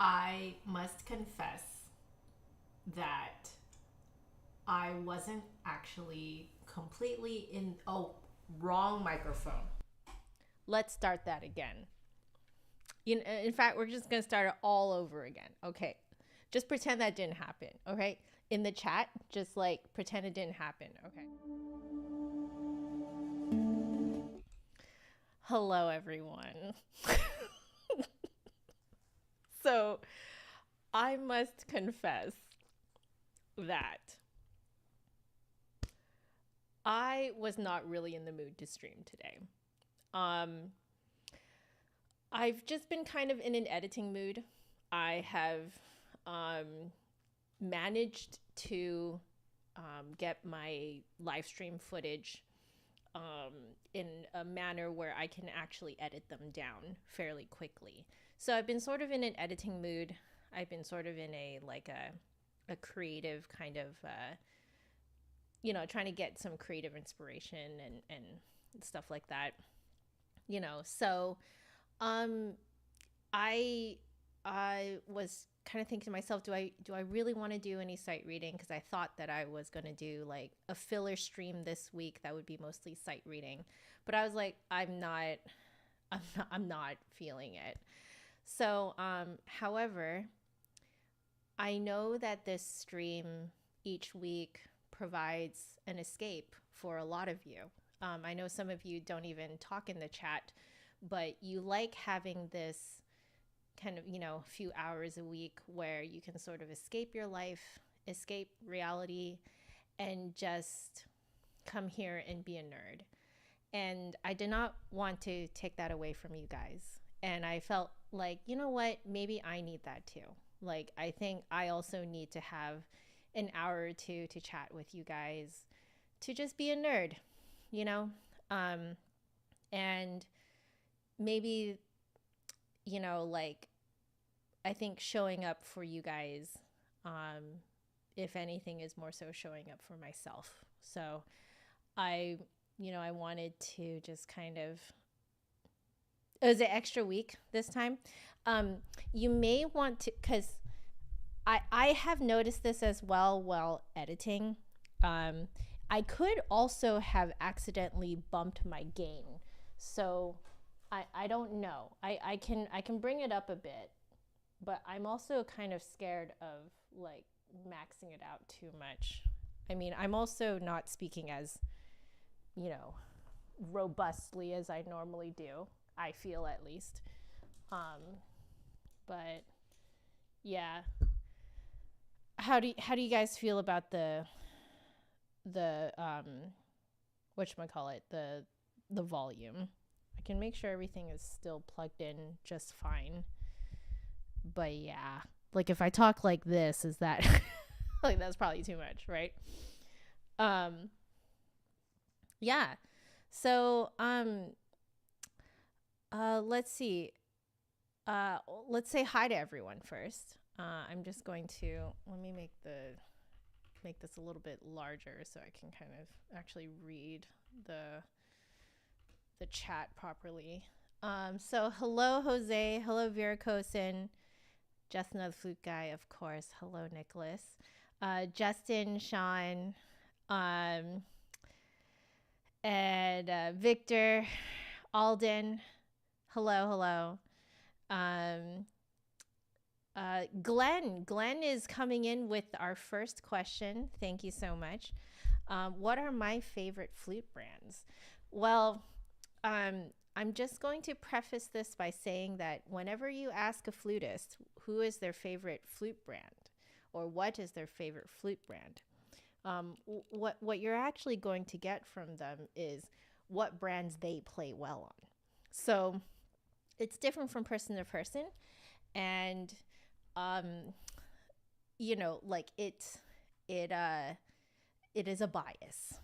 I must confess that I wasn't actually completely in. Oh, wrong microphone. Let's start that again. In fact, we're just going to start it all over again. Okay. Just pretend that didn't happen. Okay. In the chat, just like pretend it didn't happen. Okay. Hello, everyone. So, I must confess that I was not really in the mood to stream today. Um, I've just been kind of in an editing mood. I have um, managed to get my live stream footage um, in a manner where I can actually edit them down fairly quickly. So I've been sort of in an editing mood. I've been sort of in a creative kind of trying to get some creative inspiration and stuff like that. So um, I I was kind of thinking to myself, do I really want to do any sight reading? Because I thought that I was going to do like a filler stream this week that would be mostly sight reading, but I was like, I'm not feeling it. So, however, I know that this stream each week provides an escape for a lot of you. I know some of you don't even talk in the chat, but you like having this kind of, few hours a week where you can sort of escape your life, escape reality, and just come here and be a nerd. And I did not want to take that away from you guys. And I felt like, you know what? Maybe I need that too. Like, I think I also need to have an hour or two to chat with you guys, to just be a nerd, you know? Um, and maybe, like, I think showing up for you guys, if anything, is more so showing up for myself. So I wanted to just kind of, it was an extra week this time. You may want to, because I have noticed this as well while editing. I could also have accidentally bumped my gain. So I don't know. I can bring it up a bit, but I'm also kind of scared of like maxing it out too much. I mean, I'm also not speaking as, you know, robustly as I normally do. I feel, at least. But yeah, how do you guys feel about the whatchamacallit, the volume? I can make sure everything is still plugged in just fine. But yeah, like if I talk like this, is that like that's probably too much, right? Um yeah. So let's see. Let's say hi to everyone first. I'm just going to let me make this a little bit larger so I can kind of actually read the chat properly. So hello Jose, hello Viracosin, just another flute guy, of course. Hello Nicholas, Justin, Sean, um, and Victor, Alden. Hello, hello. Um, Glenn is coming in with our first question. Thank you so much. What are my favorite flute brands? Well, I'm just going to preface this by saying that whenever you ask a flutist who is their favorite flute brand or what is their favorite flute brand, what you're actually going to get from them is what brands they play well on. So it's different from person to person, and um, like it is a bias.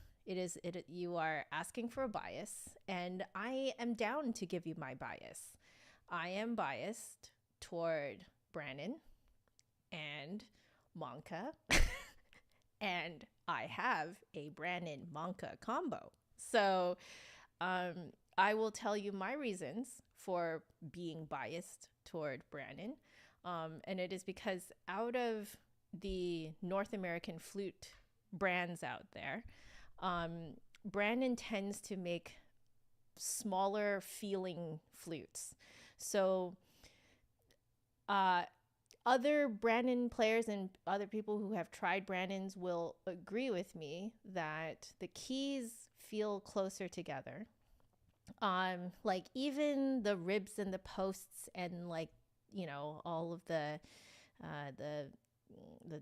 You are asking for a bias, and I am down to give you my bias. I am biased toward Brannon and Monka, and I have a Brannon Monka combo. So I will tell you my reasons for being biased toward Brannon. And it is because out of the North American flute brands out there, Brandon tends to make smaller feeling flutes. So other Brandon players and other people who have tried Brandons will agree with me that the keys feel closer together. Like even the ribs and the posts and like, all of the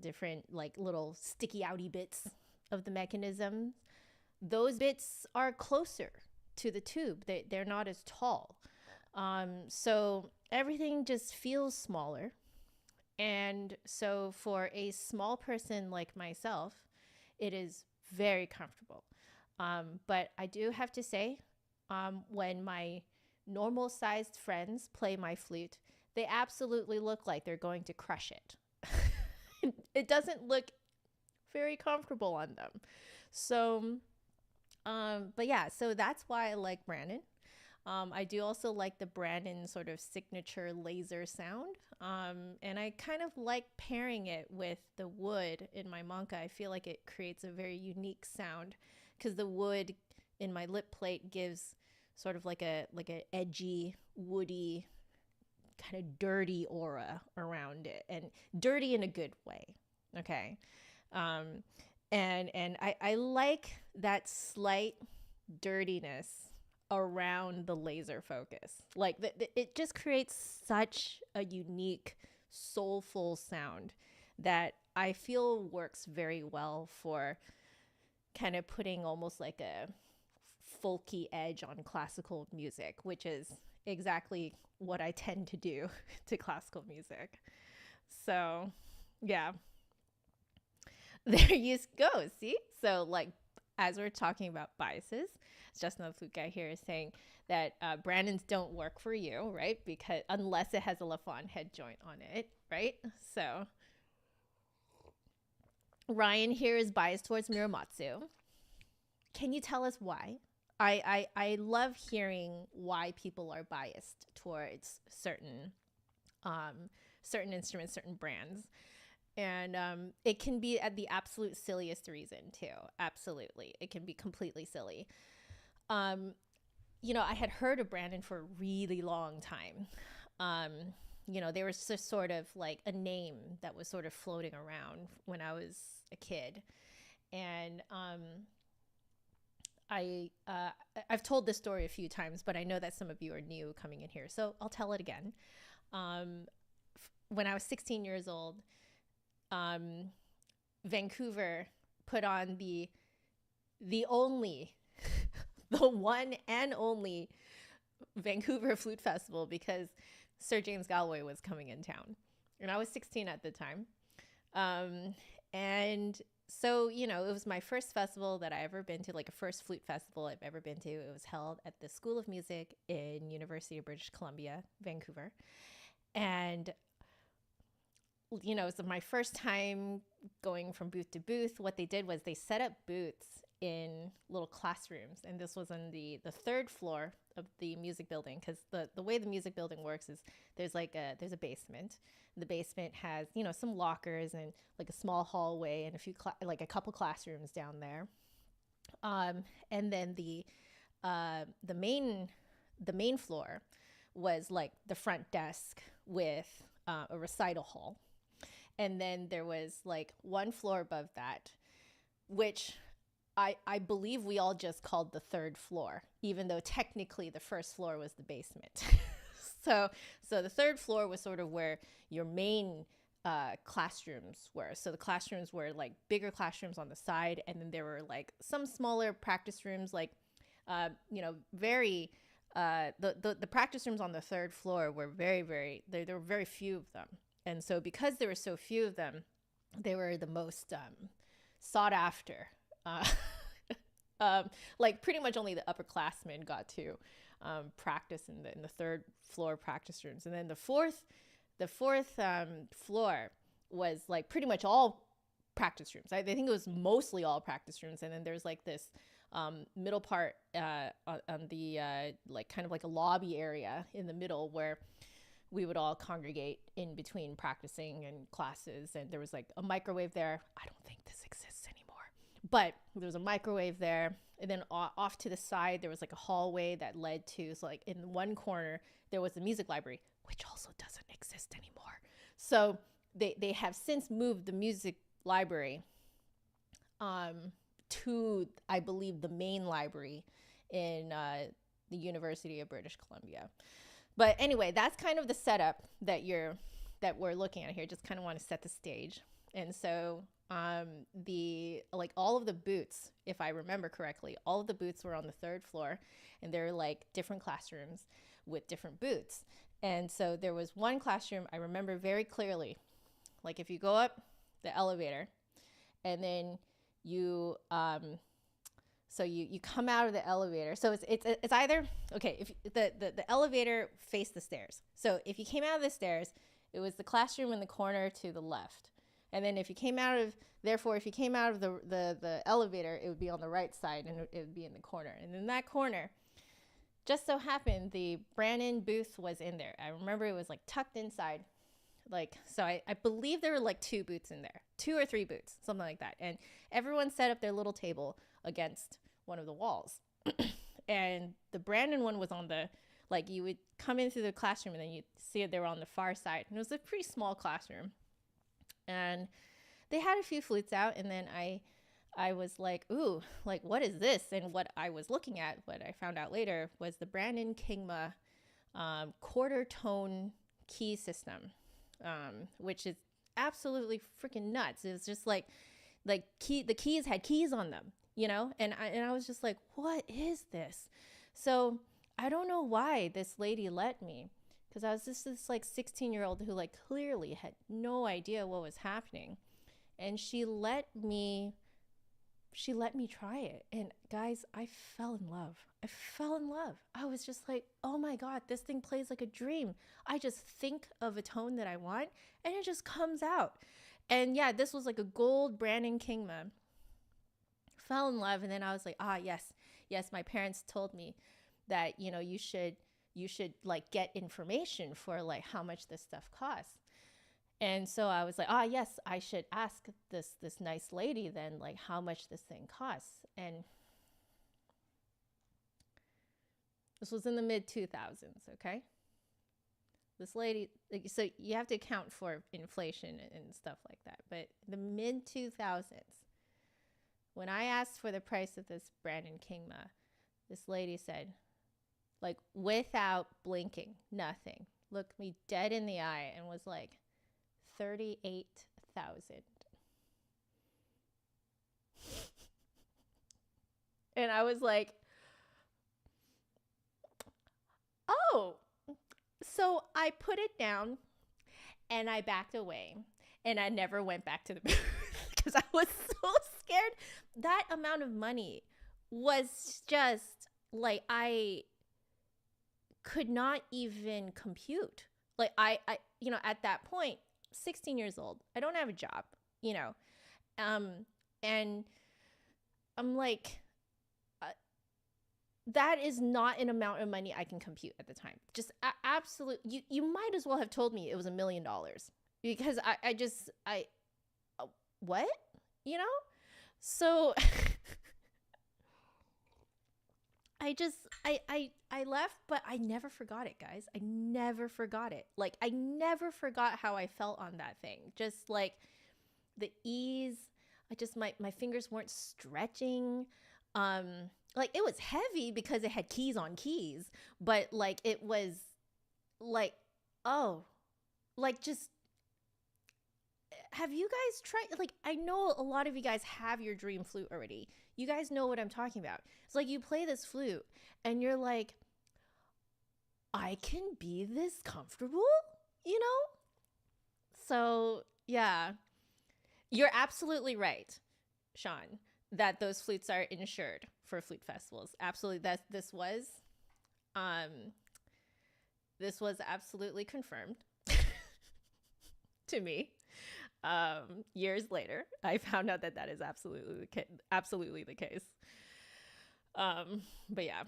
different like little sticky outy bits of the mechanism, those bits are closer to the tube. They're not as tall. So everything just feels smaller. And so for a small person like myself, it is very comfortable. But I do have to say, when my normal sized friends play my flute, they absolutely look like they're going to crush it. It doesn't look very comfortable on them. So, but yeah, so that's why I like Brandon. I do also like the Brandon sort of signature laser sound. And I kind of like pairing it with the wood in my manka. I feel like it creates a very unique sound because the wood in my lip plate gives sort of like a edgy, woody, kind of dirty aura around it, and dirty in a good way. Okay. And I like that slight dirtiness around the laser focus. Like it just creates such a unique, soulful sound that I feel works very well for kind of putting almost like a folky edge on classical music, which is exactly what I tend to do to classical music. So, yeah. There you go. See? So, like, as we're talking about biases, Just Another Flute Guy here is saying that Brandons don't work for you, right? Because unless it has a LaFon head joint on it, right? So, Ryan here is biased towards Muramatsu. Can you tell us why? I love hearing why people are biased towards certain instruments, certain brands. And it can be at the absolute silliest reason too. Absolutely. It can be completely silly. I had heard of Brandon for a really long time. There was just sort of like a name that was sort of floating around when I was a kid. And I've told this story a few times, but I know that some of you are new coming in here, so I'll tell it again. When I was 16 years old, Vancouver put on the only, the one and only Vancouver Flute Festival because Sir James Galway was coming in town. And I was 16 at the time. And so, it was my first festival that I ever been to, like a first flute festival I've ever been to. It was held at the School of Music in University of British Columbia, Vancouver. And it was my first time going from booth to booth. What they did was they set up booths in little classrooms. And this was on the third floor of the music building, because the way the music building works is there's a basement. The basement has, some lockers and like a small hallway and a couple classrooms down there. And then the main floor was like the front desk with a recital hall. And then there was like one floor above that, which I believe we all just called the third floor, even though technically the first floor was the basement. So the third floor was sort of where your main classrooms were. So the classrooms were like bigger classrooms on the side, and then there were like some smaller practice rooms, like very the practice rooms on the third floor were very there were very few of them. And so because there were so few of them, they were the most sought after. Like pretty much only the upperclassmen got to practice in the third floor practice rooms. And then the fourth floor was like pretty much all practice rooms. I think it was mostly all practice rooms. And then there's like this middle part on the like kind of like a lobby area in the middle where we would all congregate in between practicing and classes. And there was like a microwave there. I don't think this exists anymore, but there was a microwave there. And then off to the side, there was like a hallway that led to, so like in one corner, there was the music library, which also doesn't exist anymore. So they have since moved the music library to, I believe, the main library in the University of British Columbia. But anyway, that's kind of the setup that we're looking at here. Just kind of want to set the stage. And so all of the booths, if I remember correctly, all of the booths were on the 3rd floor, and they're like different classrooms with different booths. And so there was one classroom I remember very clearly. Like if you go up the elevator, and then you come out of the elevator. So it's either, okay, if the elevator faced the stairs. So if you came out of the stairs, it was the classroom in the corner to the left. And then if you came out of the elevator, it would be on the right side, and it would be in the corner. And in that corner, just so happened the Brandon booth was in there. I remember it was like tucked inside. So I believe there were like 2 booths in there, 2 or 3 booths, something like that. And everyone set up their little table against one of the walls. And the Brandon one was on the, like, you would come in through the classroom and then you'd see it, they were on the far side. And it was a pretty small classroom. And they had a few flutes out, and then I was like, ooh, like, what is this? And what I was looking at, what I found out later, was the Brandon Kingma quarter tone key system, which is absolutely freaking nuts. It was just like the keys had keys on them, you know? And I was just like, what is this? So I don't know why this lady let me, because I was just this like 16-year-old who like clearly had no idea what was happening. And she let me try it. And guys, I fell in love. I was just like, oh my God, this thing plays like a dream. I just think of a tone that I want and it just comes out. And yeah, this was like a gold Brandon Kingma. Fell in love. And then I was like, yes, my parents told me that, you know, you should like get information for like how much this stuff costs. And so I was like, yes, I should ask this nice lady then, like, how much this thing costs. And this was in the mid 2000s, okay? This lady, like, so you have to account for inflation and stuff like that. But the mid 2000s, when I asked for the price of this Brandon Kingma, this lady said, like, without blinking, nothing, looked me dead in the eye and was like, 38,000. And I was like, oh. So I put it down and I backed away, and I never went back to the booth because I was so scared. That amount of money was just like, I could not even compute. Like I you know, at that point, 16 years old, I don't have a job, you know, and I'm like, that is not an amount of money I can compute at the time. Just absolute. You might as well have told me it was $1 million, because I what, you know? So I left, but I never forgot it, guys. I never forgot it. Like, I never forgot how I felt on that thing. Just like the ease. My fingers weren't stretching. Like, it was heavy because it had keys on keys, but like, it was like, oh, like, just, have you guys tried, like, I know a lot of you guys have your dream flute already. You guys know what I'm talking about. It's like, you play this flute and you're like, I can be this comfortable, you know? So yeah, you're absolutely right, Sean, that those flutes are insured for flute festivals. Absolutely. This was absolutely confirmed to me. Years later, I found out that is absolutely the case. But yeah.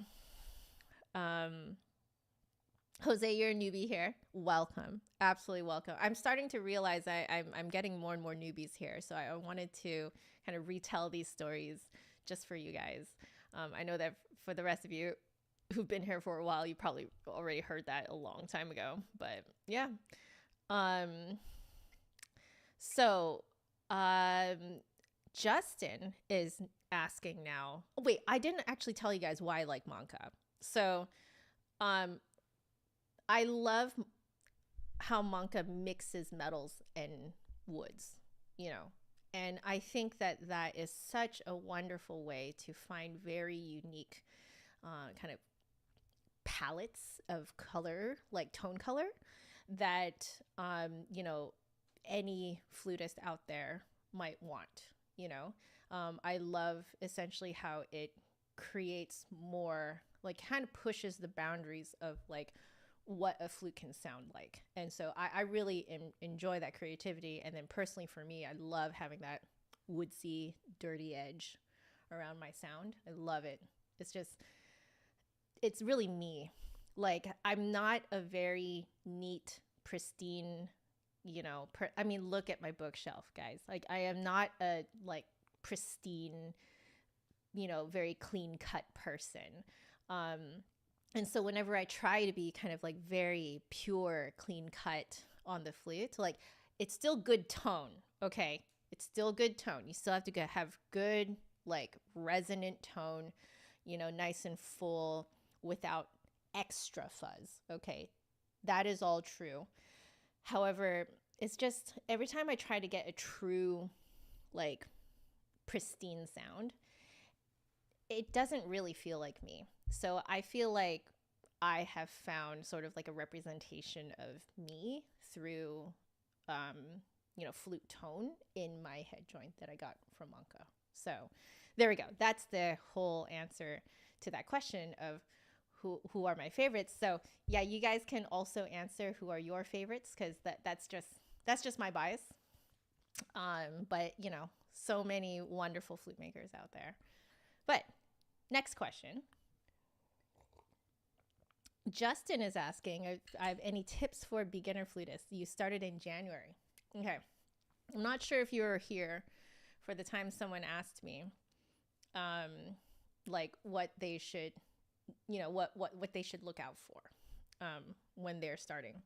Jose, you're a newbie here. Welcome. Absolutely welcome. I'm starting to realize I'm getting more and more newbies here. So I wanted to kind of retell these stories just for you guys. I know that for the rest of you who've been here for a while, you probably already heard that a long time ago. But yeah. Um, so Justin is asking now. Oh, wait, I didn't actually tell you guys why I like Manka. So um, I love how Manka mixes metals and woods, you know. And I think that that is such a wonderful way to find very unique kind of palettes of color, like tone color, that, you know, any flutist out there might want, you know. I love essentially how it creates more, like, kind of pushes the boundaries of like what a flute can sound like. And so I really enjoy that creativity. And then personally for me, I love having that woodsy, dirty edge around my sound. I love it. It's just, it's really me. Like, I'm not a very neat, pristine, you know, I mean, look at my bookshelf, guys. Like, I am not a like pristine, you know, very clean cut person. Um, and so whenever I try to be kind of like very pure, clean cut on the flute, like, it's still good tone. Okay. It's still good tone. You still have to have good, like, resonant tone, you know, nice and full without extra fuzz. Okay. That is all true. However, it's just every time I try to get a true, like, pristine sound, it doesn't really feel like me. So I feel like I have found sort of like a representation of me through, you know, flute tone in my head joint that I got from Manka. So there we go. That's the whole answer to that question of who are my favorites. So yeah, you guys can also answer who are your favorites, because that's just my bias. But you know, so many wonderful flute makers out there. But next question. Justin is asking, I have any tips for beginner flutists? You started in January. Okay. I'm not sure if you were here for the time someone asked me, like, what they should, you know, what they should look out for when they're starting.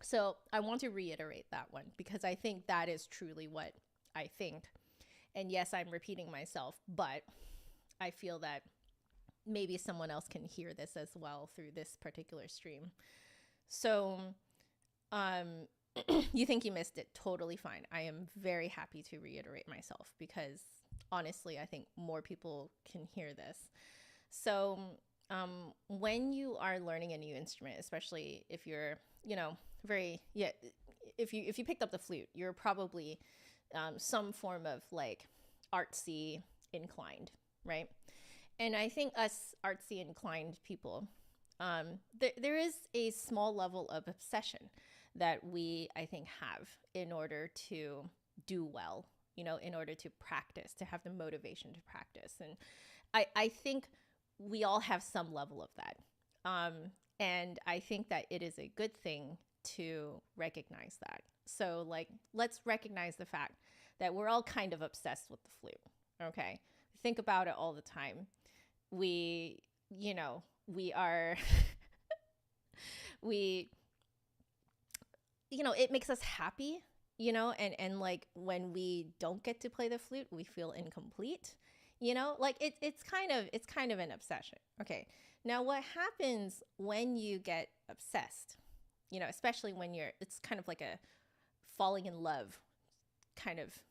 So I want to reiterate that one, because I think that is truly what I think. And yes, I'm repeating myself, but I feel that maybe someone else can hear this as well through this particular stream. So you think you missed it, totally fine. I am very happy to reiterate myself, because honestly, I think more people can hear this. So when you are learning a new instrument, especially if you're, you know, if you picked up the flute, you're probably some form of like artsy inclined, right? And I think us artsy inclined people, there is a small level of obsession that we, I think, have in order to do well, you know, in order to practice, to have the motivation to practice. And I think we all have some level of that. And I think that it is a good thing to recognize that. So, like, let's recognize the fact that we're all kind of obsessed with the flute, okay? Think about it all the time. We, you know, we are, we, you know, it makes us happy, you know, and like when we don't get to play the flute, we feel incomplete, you know, like it's kind of an obsession. Okay. Now, what happens when you get obsessed, you know, especially when it's kind of like a falling in love kind of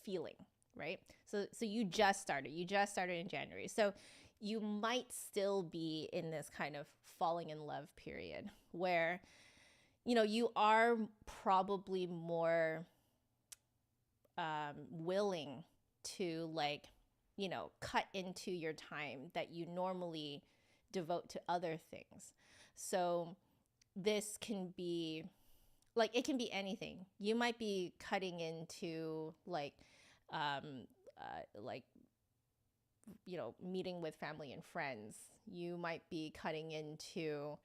feeling, right? So you just started in January. So you might still be in this kind of falling in love period where, you know, you are probably more willing to, like, you know, cut into your time that you normally devote to other things. So this can be, like, it can be anything. You might be cutting into like meeting with family and friends. You might be cutting into,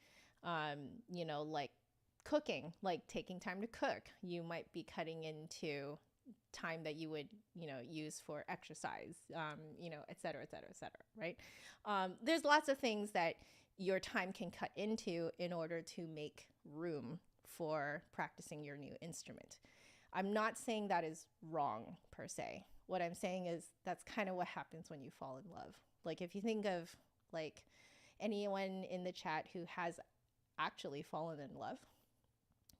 like cooking, like taking time to cook. You might be cutting into time that you would, use for exercise, et cetera, et cetera, et cetera, right? There's lots of things that your time can cut into in order to make room for practicing your new instrument. I'm not saying that is wrong per se. What I'm saying is that's kind of what happens when you fall in love. Like if you think of like anyone in the chat who has actually fallen in love,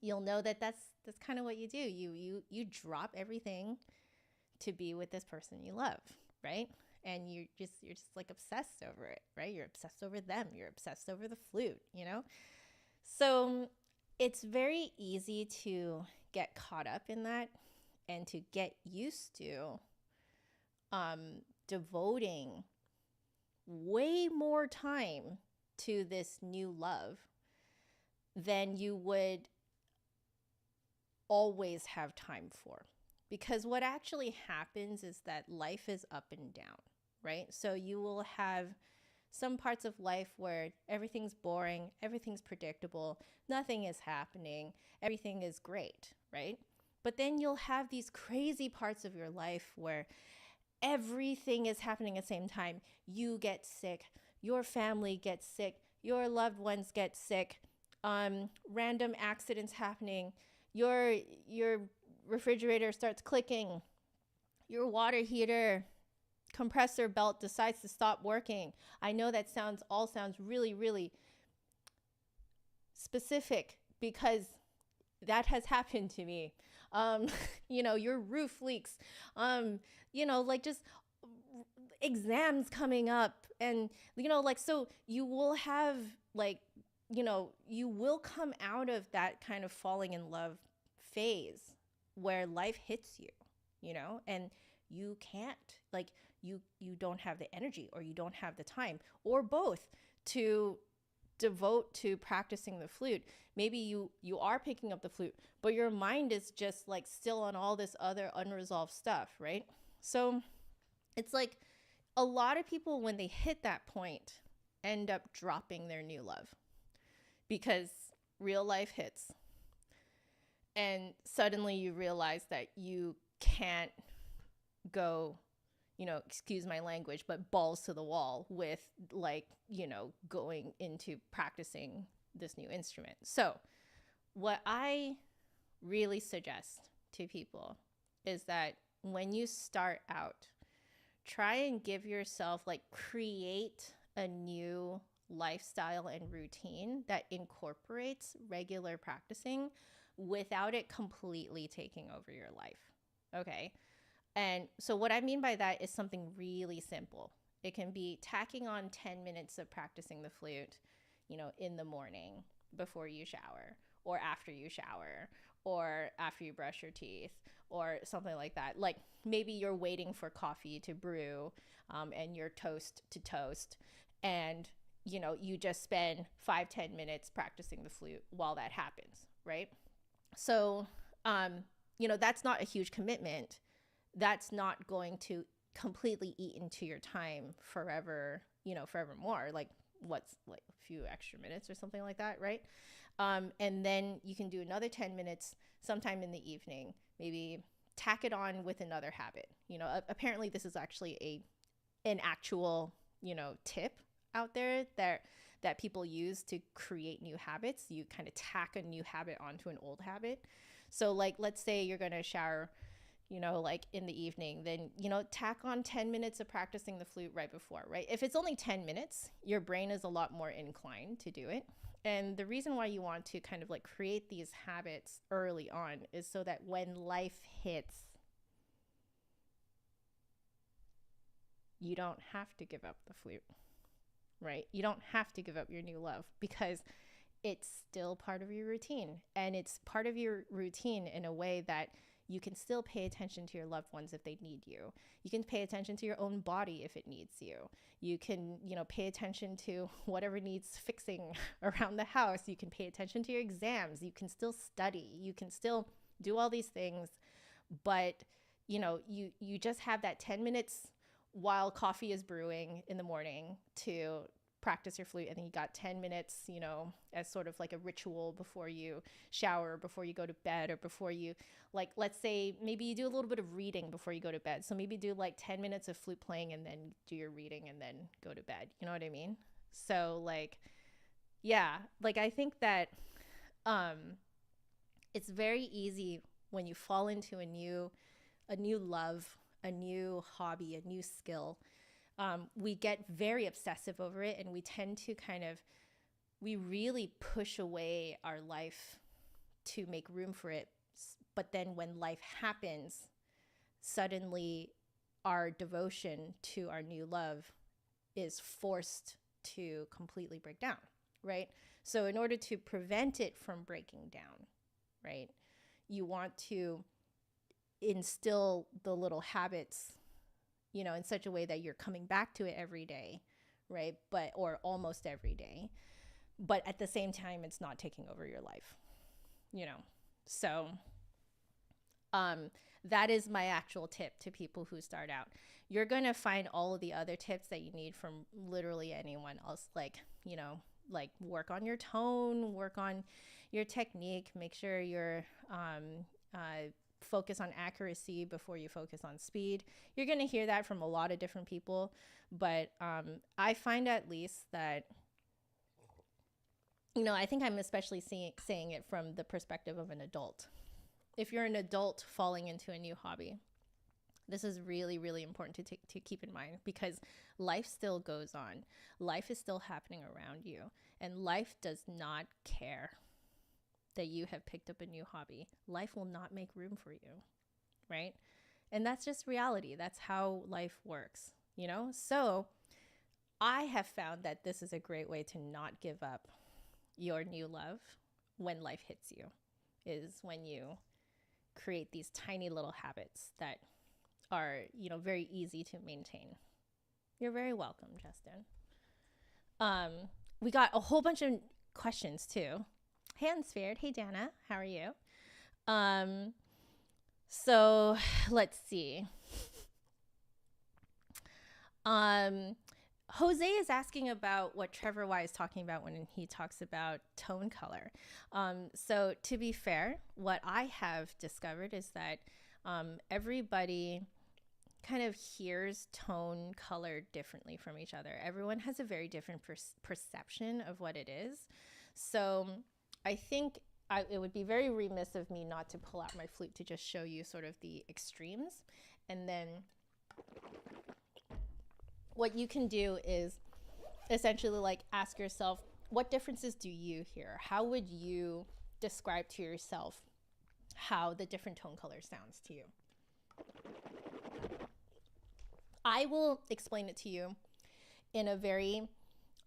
you'll know that that's kind of what you do. You drop everything to be with this person you love, right? And you're just like obsessed over it, right? You're obsessed over them. You're obsessed over the flute, So it's very easy to get caught up in that and to get used to devoting way more time to this new love than you would always have time for. Because what actually happens is that life is up and down, right? So you will have some parts of life where everything's boring, everything's predictable, nothing is happening, everything is great, right? But then you'll have these crazy parts of your life where everything is happening at the same time. You get sick, your family gets sick, your loved ones get sick, random accidents happening, your refrigerator starts clicking, your water heater compressor belt decides to stop working. I know that sounds really, really specific because that has happened to me. Your roof leaks, like just exams coming up, and so you will have you will come out of that kind of falling in love phase where life hits you, and you can't, you don't have the energy, or you don't have the time, or both, to devote to practicing the flute. Maybe you are picking up the flute, but your mind is just like still on all this other unresolved stuff, right? So it's like a lot of people, when they hit that point, end up dropping their new love because real life hits. And suddenly you realize that you can't go, excuse my language, but balls to the wall with going into practicing this new instrument. So what I really suggest to people is that when you start out, try and give yourself, create a new lifestyle and routine that incorporates regular practicing without it completely taking over your life. Okay. And so what I mean by that is something really simple. It can be tacking on 10 minutes of practicing the flute, in the morning before you shower, or after you shower, or after you brush your teeth, or something like that. Like maybe you're waiting for coffee to brew, and you're toast to toast, and you just spend 5-10 minutes practicing the flute while that happens, right? So, that's not a huge commitment. That's not going to completely eat into your time forever, forevermore. What's a few extra minutes or something like that, right? And then you can do another 10 minutes sometime in the evening, maybe tack it on with another habit. Apparently this is actually an actual, tip out there that people use to create new habits. You kind of tack a new habit onto an old habit. So let's say you're going to shower, in the evening, then, tack on 10 minutes of practicing the flute right before, right? If it's only 10 minutes, your brain is a lot more inclined to do it. And the reason why you want to kind of create these habits early on is so that when life hits, you don't have to give up the flute, right? You don't have to give up your new love because it's still part of your routine, and it's part of your routine in a way that you can still pay attention to your loved ones if they need you. You can pay attention to your own body if it needs you. You can, pay attention to whatever needs fixing around the house. You can pay attention to your exams. You can still study. You can still do all these things. But, you just have that 10 minutes while coffee is brewing in the morning to practice your flute, and then you got 10 minutes, you know, as sort of like a ritual before you shower, before you go to bed, or before you, like, let's say maybe you do a little bit of reading before you go to bed. So maybe do like 10 minutes of flute playing and then do your reading and then go to bed. You know what I mean? So like, yeah, like I think that it's very easy when you fall into a new love, a new hobby, a new skill. We get very obsessive over it, and we tend to we really push away our life to make room for it. But then when life happens, suddenly our devotion to our new love is forced to completely break down, right? So in order to prevent it from breaking down, right, you want to instill the little habits, you know, in such a way that you're coming back to it every day, right? But, or almost every day, but at the same time, it's not taking over your life, you know? So, that is my actual tip to people who start out. You're going to find all of the other tips that you need from literally anyone else. Like, you know, like work on your tone, work on your technique, make sure you're, focus on accuracy before you focus on speed. You're going to hear that from a lot of different people, but I find at least that, you know, I think I'm especially saying it from the perspective of an adult. If you're an adult falling into a new hobby, this is really, really important to keep in mind, because life still goes on. Life is still happening around you, and life does not care that you have picked up a new hobby. Life will not make room for you, right? And that's just reality. That's how life works, you know? So I have found that this is a great way to not give up your new love when life hits you, is when you create these tiny little habits that are, you know, very easy to maintain. You're very welcome, Justin. We got a whole bunch of questions too. Hey, Unsphered. Hey, Dana. How are you? So let's see. Jose is asking about what Trevor Y is talking about when he talks about tone color. So to be fair, what I have discovered is that everybody kind of hears tone color differently from each other. Everyone has a very different perception of what it is. So I think it would be very remiss of me not to pull out my flute to just show you sort of the extremes. And then what you can do is essentially like ask yourself, what differences do you hear? How would you describe to yourself how the different tone color sounds to you? I will explain it to you in a very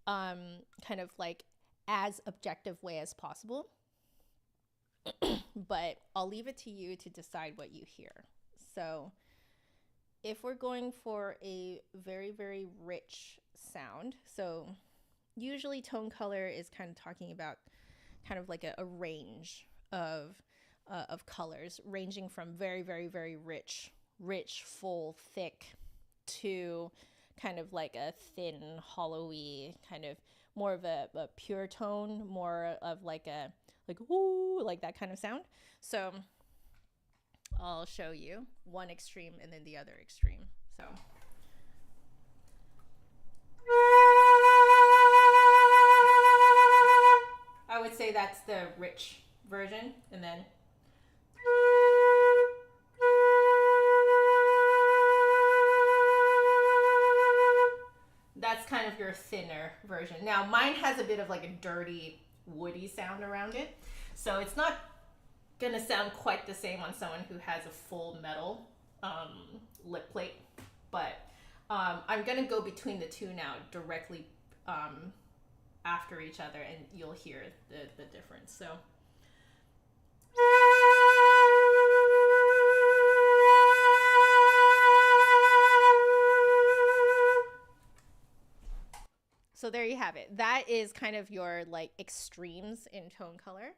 kind of like as objective way as possible, but I'll leave it to you to decide what you hear. So if we're going for a very, very rich sound, so usually tone color is kind of talking about kind of like a range of colors, ranging from very, very, very rich, full, thick, to kind of like a thin, hollowy, kind of more of a pure tone, more of like a ooh, like that kind of sound. So I'll show you one extreme and then the other extreme. So I would say that's the rich version, and then that's kind of your thinner version. Now mine has a bit of like a dirty, woody sound around it, so it's not gonna sound quite the same on someone who has a full metal lip plate, but I'm gonna go between the two now, directly after each other, and you'll hear the difference. So there you have it. That is kind of your like extremes in tone color.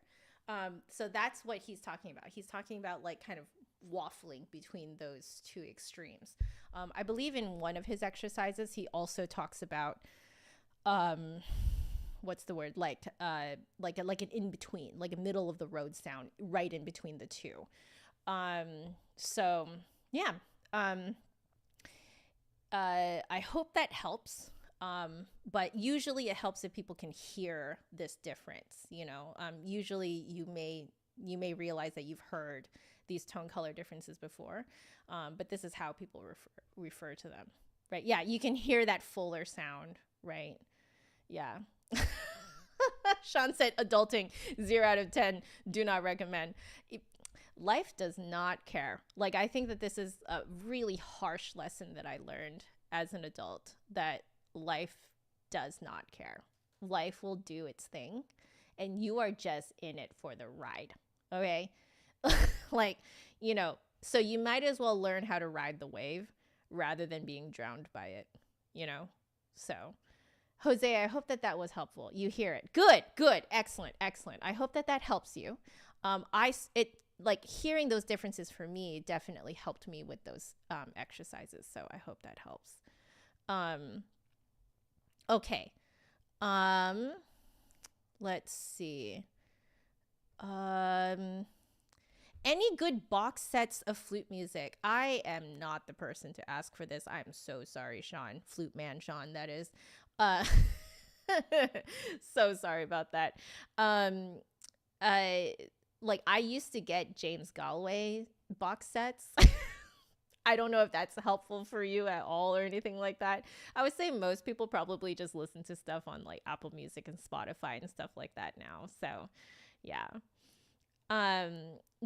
So that's what he's talking about. He's talking about like kind of waffling between those two extremes. I believe in one of his exercises, he also talks about what's the word, like an in between, like a middle of the road sound, right in between the two. So yeah, I hope that helps. But usually it helps if people can hear this difference. Usually you may realize that you've heard these tone color differences before, but this is how people refer to them, right? Yeah, you can hear that fuller sound, right? Yeah. Sean said, adulting, 0 out of 10, do not recommend. Life does not care. Like, I think that this is a really harsh lesson that I learned as an adult, that life does not care. Life will do its thing, and you are just in it for the ride. Okay? Like, so you might as well learn how to ride the wave rather than being drowned by it, So, Jose, I hope that was helpful. You hear it. Good. Excellent. I hope that helps you. Like hearing those differences for me definitely helped me with those exercises. So I hope that helps. Okay. Let's see. Any good box sets of flute music? I am not the person to ask for this. I'm so sorry, Sean. Flute man Sean, that is. So sorry about that. I used to get James Galway box sets. I don't know if that's helpful for you at all or anything like that. I would say most people probably just listen to stuff on like Apple Music and Spotify and stuff like that now. So, yeah.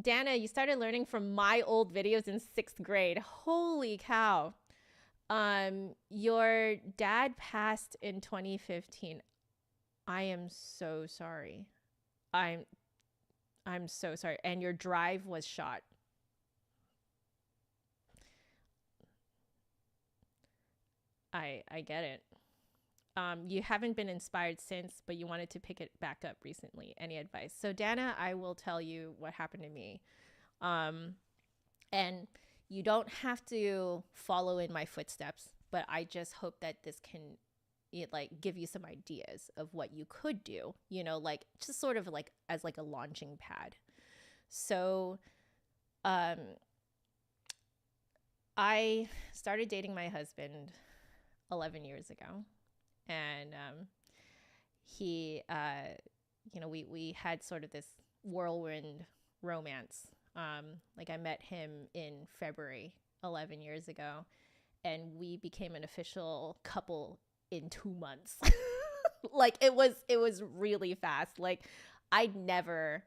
Dana, you started learning from my old videos in 6th grade. Holy cow. Your dad passed in 2015. I am so sorry. I'm so sorry. And your drive was shot. I get it. You haven't been inspired since, but you wanted to pick it back up recently. Any advice? So Dana, I will tell you what happened to me. And you don't have to follow in my footsteps, but I just hope that this can give you some ideas of what you could do, like just sort of like as like a launching pad. So, I started dating my husband 11 years ago, and he we had sort of this whirlwind romance. Like I met him in February 11 years ago, and we became an official couple in 2 months. Like it was really fast. Like I'd never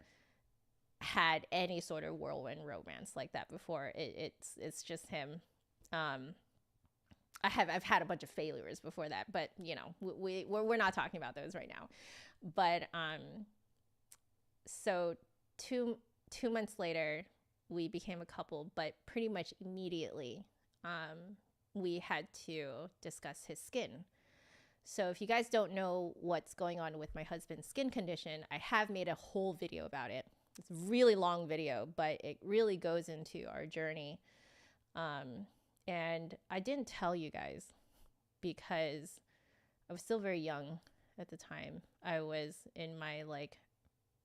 had any sort of whirlwind romance like that before. It's just him. I've had a bunch of failures before that, but we're not talking about those right now. But so two months later, we became a couple, but pretty much immediately, we had to discuss his skin. So if you guys don't know what's going on with my husband's skin condition, I have made a whole video about it. It's a really long video, but it really goes into our journey. And I didn't tell you guys because I was still very young at the time. I was in my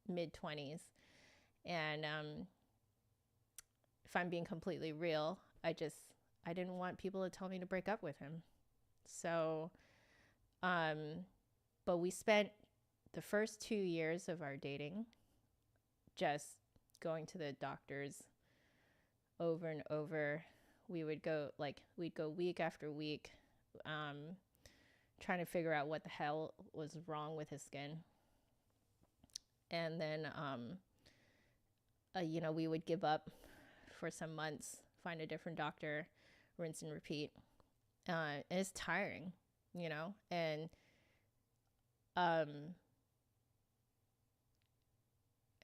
mid-20s. And if I'm being completely real, I didn't want people to tell me to break up with him. So, but we spent the first 2 years of our dating just going to the doctors over and over. We'd go week after week, trying to figure out what the hell was wrong with his skin. And then, we would give up for some months, find a different doctor, rinse and repeat. And it's tiring, and I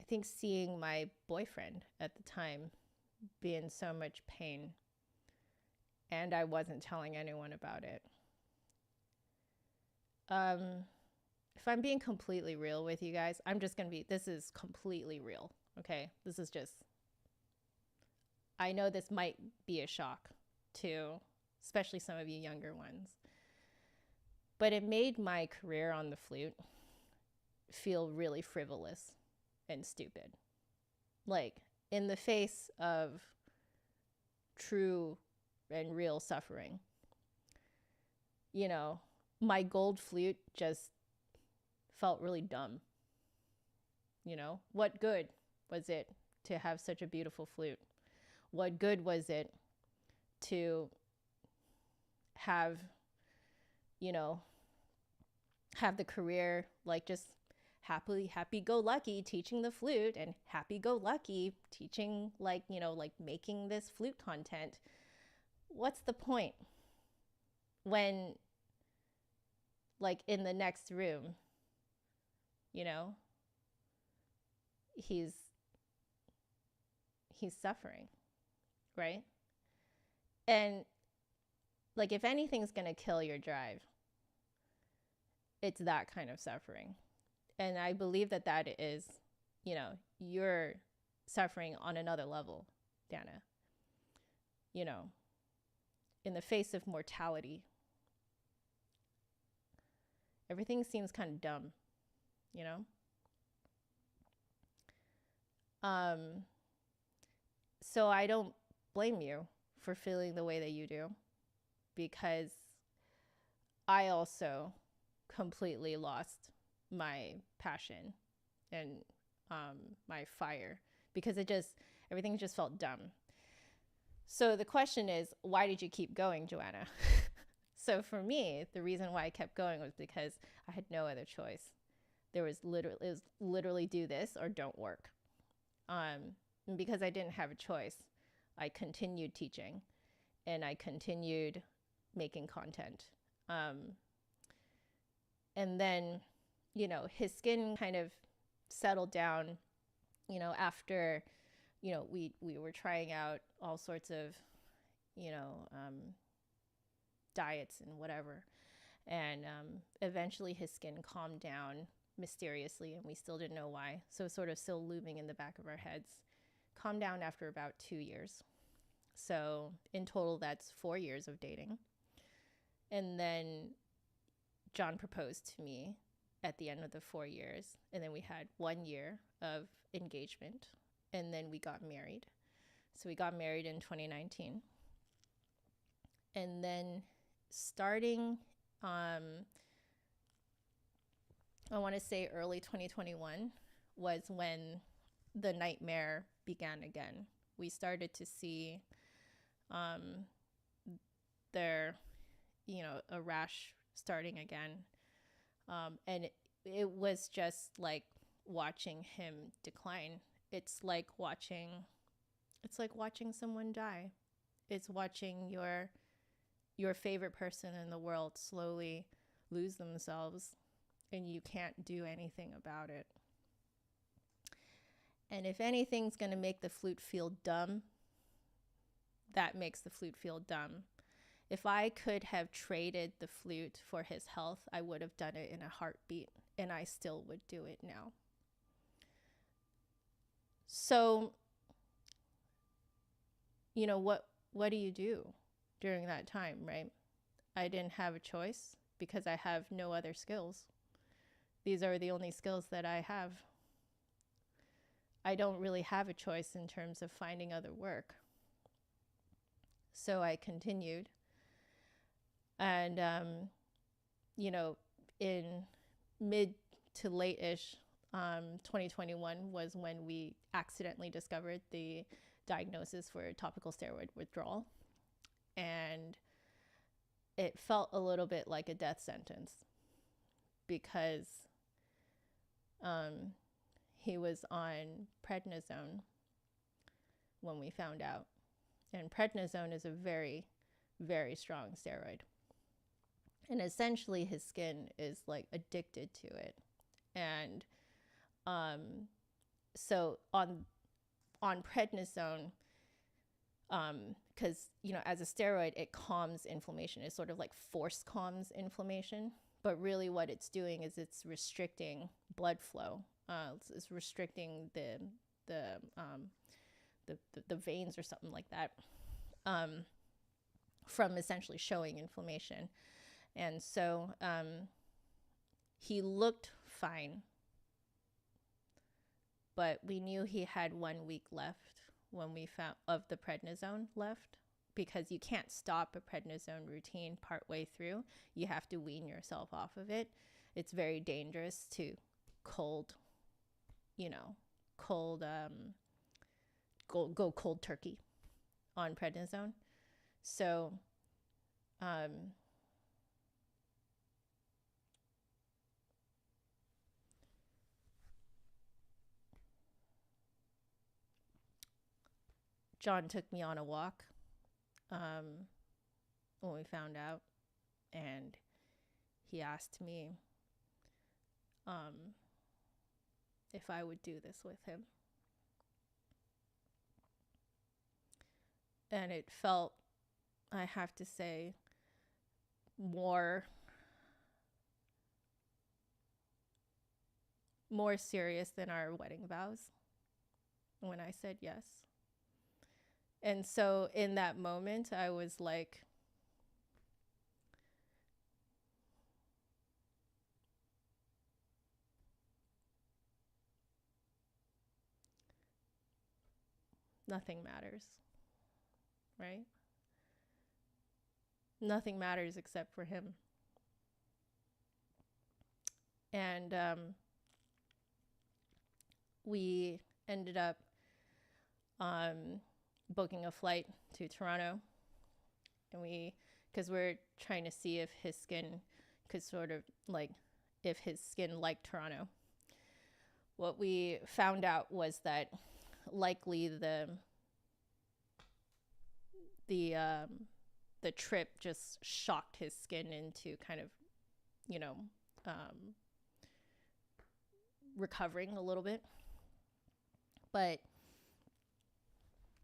think seeing my boyfriend at the time be in so much pain, and I wasn't telling anyone about it. if I'm being completely real with you guys, this is completely real. Okay. This is just, I know this might be a shock to especially some of you younger ones, but it made my career on the flute feel really frivolous and stupid. Like, in the face of true and real suffering, you know, my gold flute just felt really dumb. You know, what good was it to have such a beautiful flute? What good was it to have, you know, have the career like just happy-go-lucky teaching the flute and happy-go-lucky teaching, like, you know, like making this flute content? What's the point when, like, in the next room, you know, he's suffering, right? And like, if anything's gonna kill your drive, it's that kind of suffering. And I believe that that is, you know, you're suffering on another level, Dana. You know, in the face of mortality, everything seems kind of dumb, you know? So I don't blame you for feeling the way that you do, because I also completely lost my passion and my fire, because everything just felt dumb. So the question is, why did you keep going, Joanna? So for me, the reason why I kept going was because I had no other choice. It was literally do this or don't work. And because I didn't have a choice, I continued teaching and I continued making content. And then, you know, his skin kind of settled down, you know, after, you know, we were trying out all sorts of, you know, diets and whatever. And eventually his skin calmed down mysteriously, and we still didn't know why. So sort of still looming in the back of our heads. Calmed down after about 2 years. So in total, that's 4 years of dating. And then John proposed to me at the end of the 4 years. And then we had 1 year of engagement. And then we got married. So we got married in 2019. And then starting, I want to say early 2021 was when the nightmare began again. We started to see a rash starting again. And it was just like watching him decline. It's like watching someone die. It's watching your favorite person in the world slowly lose themselves, and you can't do anything about it. And if anything's going to make the flute feel dumb, that makes the flute feel dumb. If I could have traded the flute for his health, I would have done it in a heartbeat, and I still would do it now. So, you know, what do you do during that time, right? I didn't have a choice because I have no other skills. These are the only skills that I have. I don't really have a choice in terms of finding other work. So I continued. And, you know, in mid to late-ish 2021 was when we accidentally discovered the diagnosis for topical steroid withdrawal. And it felt a little bit like a death sentence, because he was on prednisone when we found out. And prednisone is a very, very strong steroid. And essentially his skin is like addicted to it. And so on prednisone, because, you know, as a steroid, it calms inflammation. It sort of like force calms inflammation. But really what it's doing is it's restricting blood flow. It's restricting the veins or something like that, from essentially showing inflammation. And so he looked fine, but we knew he had 1 week left when we found of the prednisone left, because you can't stop a prednisone routine partway through. You have to wean yourself off of it. It's very dangerous to cold, go cold turkey on prednisone. So John took me on a walk when we found out, and he asked me if I would do this with him. And it felt, I have to say, more serious than our wedding vows when I said yes. And so in that moment, I was like, nothing matters, right? Nothing matters except for him. And we ended up booking a flight to Toronto, and because we're trying to see if his skin could sort of if his skin liked Toronto. What we found out was that likely the trip just shocked his skin into kind of, recovering a little bit. But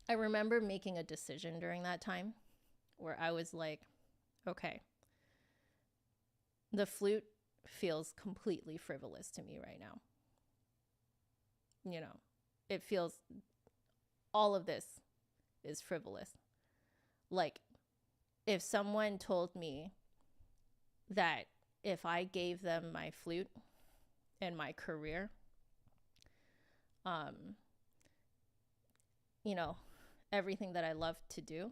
I remember making a decision during that time where I was like, okay, the flute feels completely frivolous to me right now. It feels, all of this is frivolous. Like, if someone told me that if I gave them my flute and my career, everything that I love to do,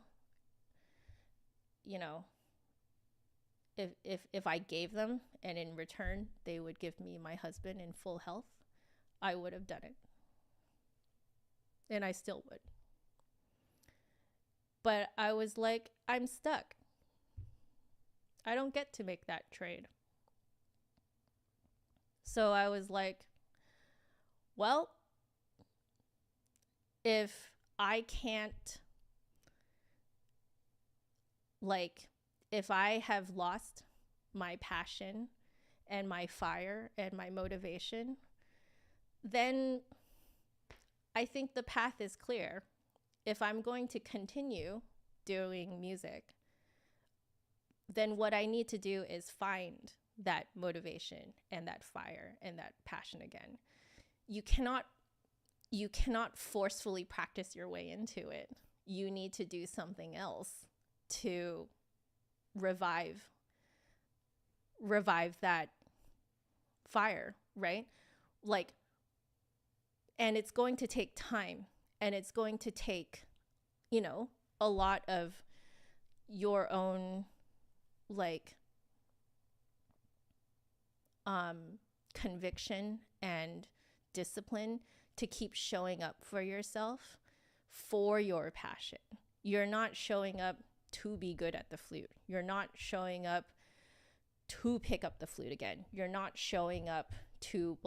if I gave them and in return they would give me my husband in full health, I would have done it. And I still would. But I was like, I'm stuck. I don't get to make that trade. So I was like, well, if I can't, if I have lost my passion and my fire and my motivation, then I think the path is clear. If I'm going to continue doing music, then what I need to do is find that motivation and that fire and that passion again. You cannot forcefully practice your way into it. You need to do something else to revive that fire, right? And it's going to take time, and it's going to take, a lot of your own conviction and discipline to keep showing up for yourself, for your passion. You're not showing up to be good at the flute. You're not showing up to pick up the flute again. You're not showing up to,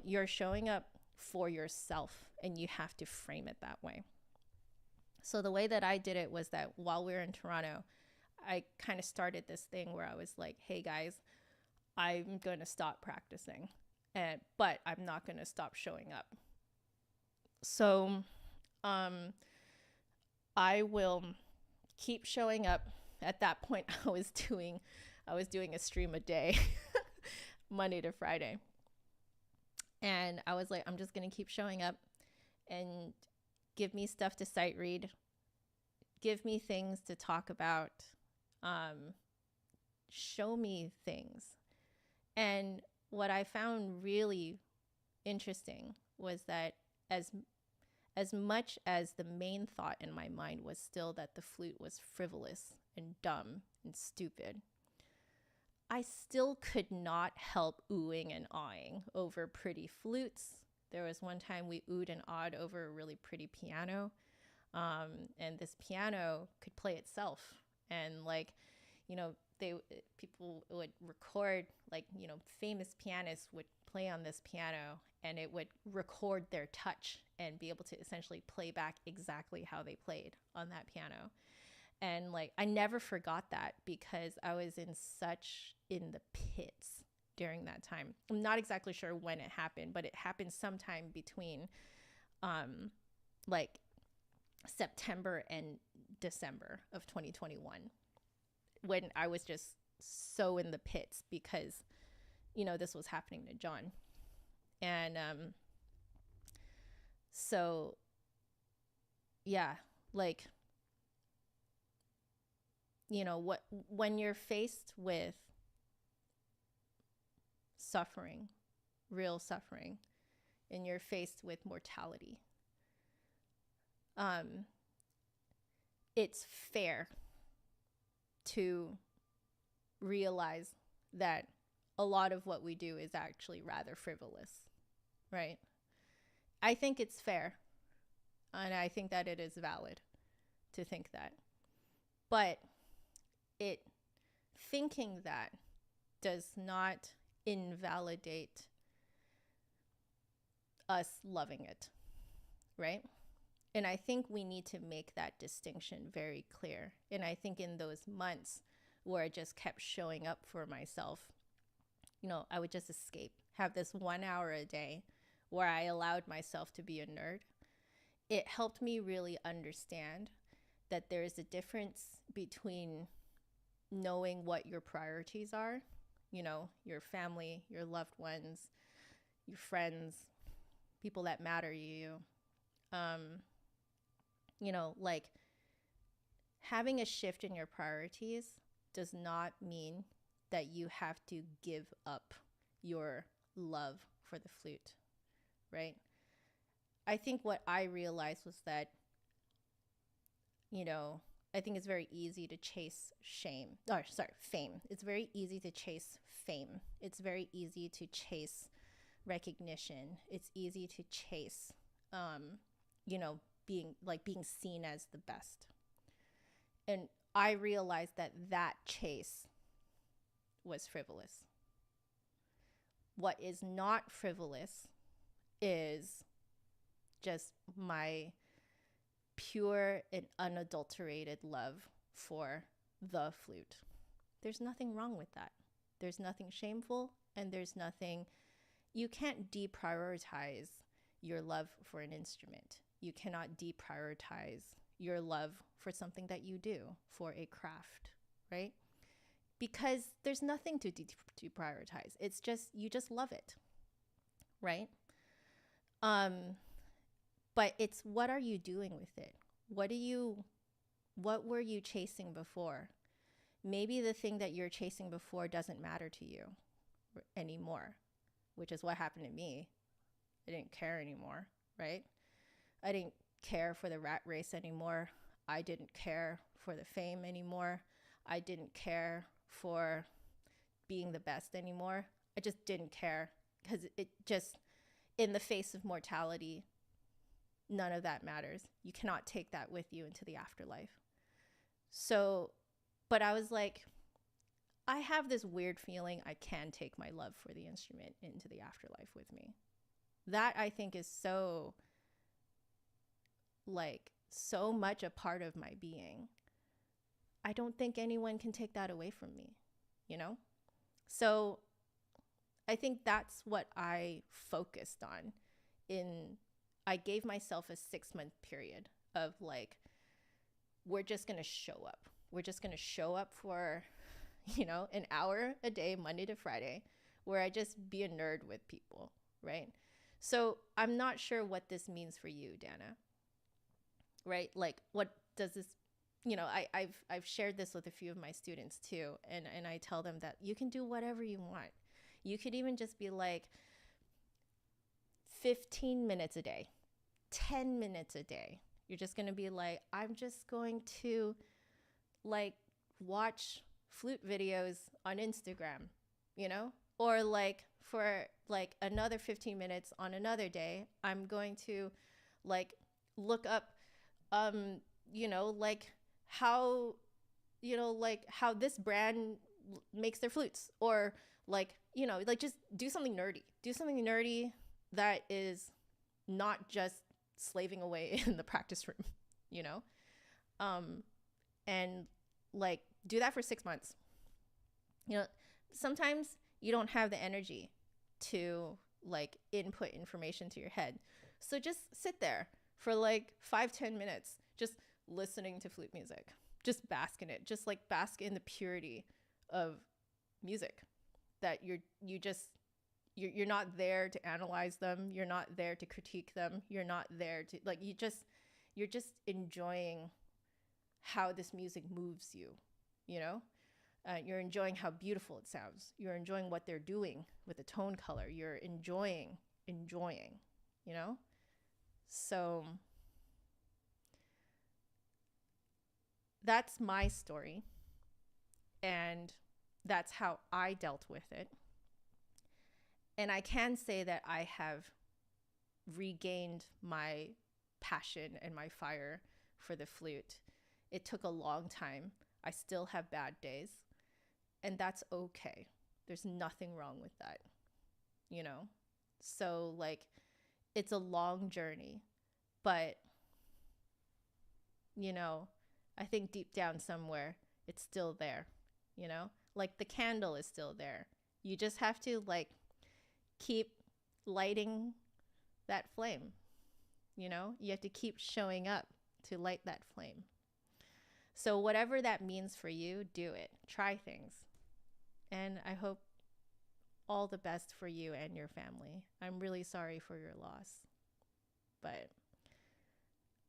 you're showing up for yourself, and you have to frame it that way. So the way that I did it was that while we were in Toronto, I kind of started this thing where I was like, hey guys, I'm going to stop practicing, but I'm not going to stop showing up. So I will keep showing up. At that point, I was doing a stream a day. Monday to Friday. And I was like, I'm just going to keep showing up and give me stuff to sight read, give me things to talk about, show me things. And what I found really interesting was that as much as the main thought in my mind was still that the flute was frivolous and dumb and stupid, I still could not help oohing and awing over pretty flutes. There was one time we oohed and awed over a really pretty piano. And this piano could play itself. And like, you know, people would record, like, you know, famous pianists would play on this piano and it would record their touch and be able to essentially play back exactly how they played on that piano. And like, I never forgot that because I was in the pits during that time. I'm not exactly sure when it happened, but it happened sometime between like September and December of 2021, when I was just so in the pits because, you know, this was happening to John. And so yeah, like, you know, when you're faced with suffering, real suffering, and you're faced with mortality, it's fair to realize that a lot of what we do is actually rather frivolous, right? I think it's fair, and I think that it is valid to think that. But thinking that does not invalidate us loving it, right? And I think we need to make that distinction very clear. And I think in those months where I just kept showing up for myself, you know, I would just escape, have this 1 hour a day where I allowed myself to be a nerd. It helped me really understand that there is a difference between knowing what your priorities are, you know, your family, your loved ones, your friends, people that matter to you. You know, like, having a shift in your priorities does not mean that you have to give up your love for the flute, right? I think what I realized was that, you know, I think it's very easy to chase fame. It's very easy to chase fame. It's very easy to chase recognition. It's easy to chase, you know, being seen as the best. And I realized that chase was frivolous. What is not frivolous is just my pure and unadulterated love for the flute. There's nothing wrong with that. There's nothing shameful, and there's nothing, you can't deprioritize your love for an instrument. You cannot deprioritize your love for something that you do, for a craft, right? Because there's nothing to deprioritize. It's just, you just love it, right? But it's, what are you doing with it? What were you chasing before? Maybe the thing that you're chasing before doesn't matter to you anymore, which is what happened to me. I didn't care anymore, right? I didn't care for the rat race anymore. I didn't care for the fame anymore. I didn't care for being the best anymore. I just didn't care, because it just, in the face of mortality, none of that matters. You cannot take that with you into the afterlife. So, but I was like, I have this weird feeling I can take my love for the instrument into the afterlife with me. That, I think, is so much a part of my being. I don't think anyone can take that away from me, you know? So I think that's what I focused on. I gave myself a 6-month period of like, we're just going to show up. We're just going to show up for, you know, an hour a day, Monday to Friday. where I just be a nerd with people, right? So I'm not sure what this means for you, Dana, right? Like, what does this, I've shared this with a few of my students too, and I tell them that you can do whatever you want. You could even just be like 15 minutes a day, 10 minutes a day. You're just going to be like, I'm just going to like watch flute videos on Instagram, or like for like another 15 minutes on another day, I'm going to like look up, like how, like how this brand makes their flutes, or like, like just do something nerdy that is not just slaving away in the practice room, you know? And like do that for 6 months. Sometimes you don't have the energy to like input information to your head. So just sit there for like 5-10 minutes, just listening to flute music. Just bask in it. Just like bask in the purity of music, that you're not there to analyze them. You're not there to critique them. You're not there to like, you're just enjoying how this music moves you, you're enjoying how beautiful it sounds. You're enjoying what they're doing with the tone color. You're enjoying, So that's my story. And that's how I dealt with it. And I can say that I have regained my passion and my fire for the flute. It took a long time. I still have bad days. And that's okay. There's nothing wrong with that, So like, it's a long journey, but, I think deep down somewhere, it's still there, like the candle is still there. You just have to like keep lighting that flame, you have to keep showing up to light that flame. So whatever that means for you, do it. Try things. And I hope all the best for you and your family. I'm really sorry for your loss, but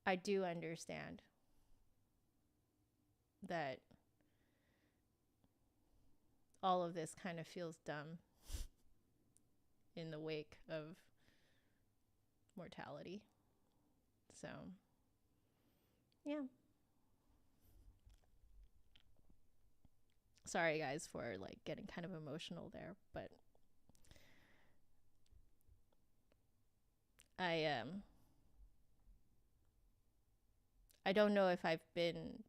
I do understand that all of this kind of feels dumb in the wake of mortality. So, yeah. Sorry guys for like getting kind of emotional there, but I don't know if I've been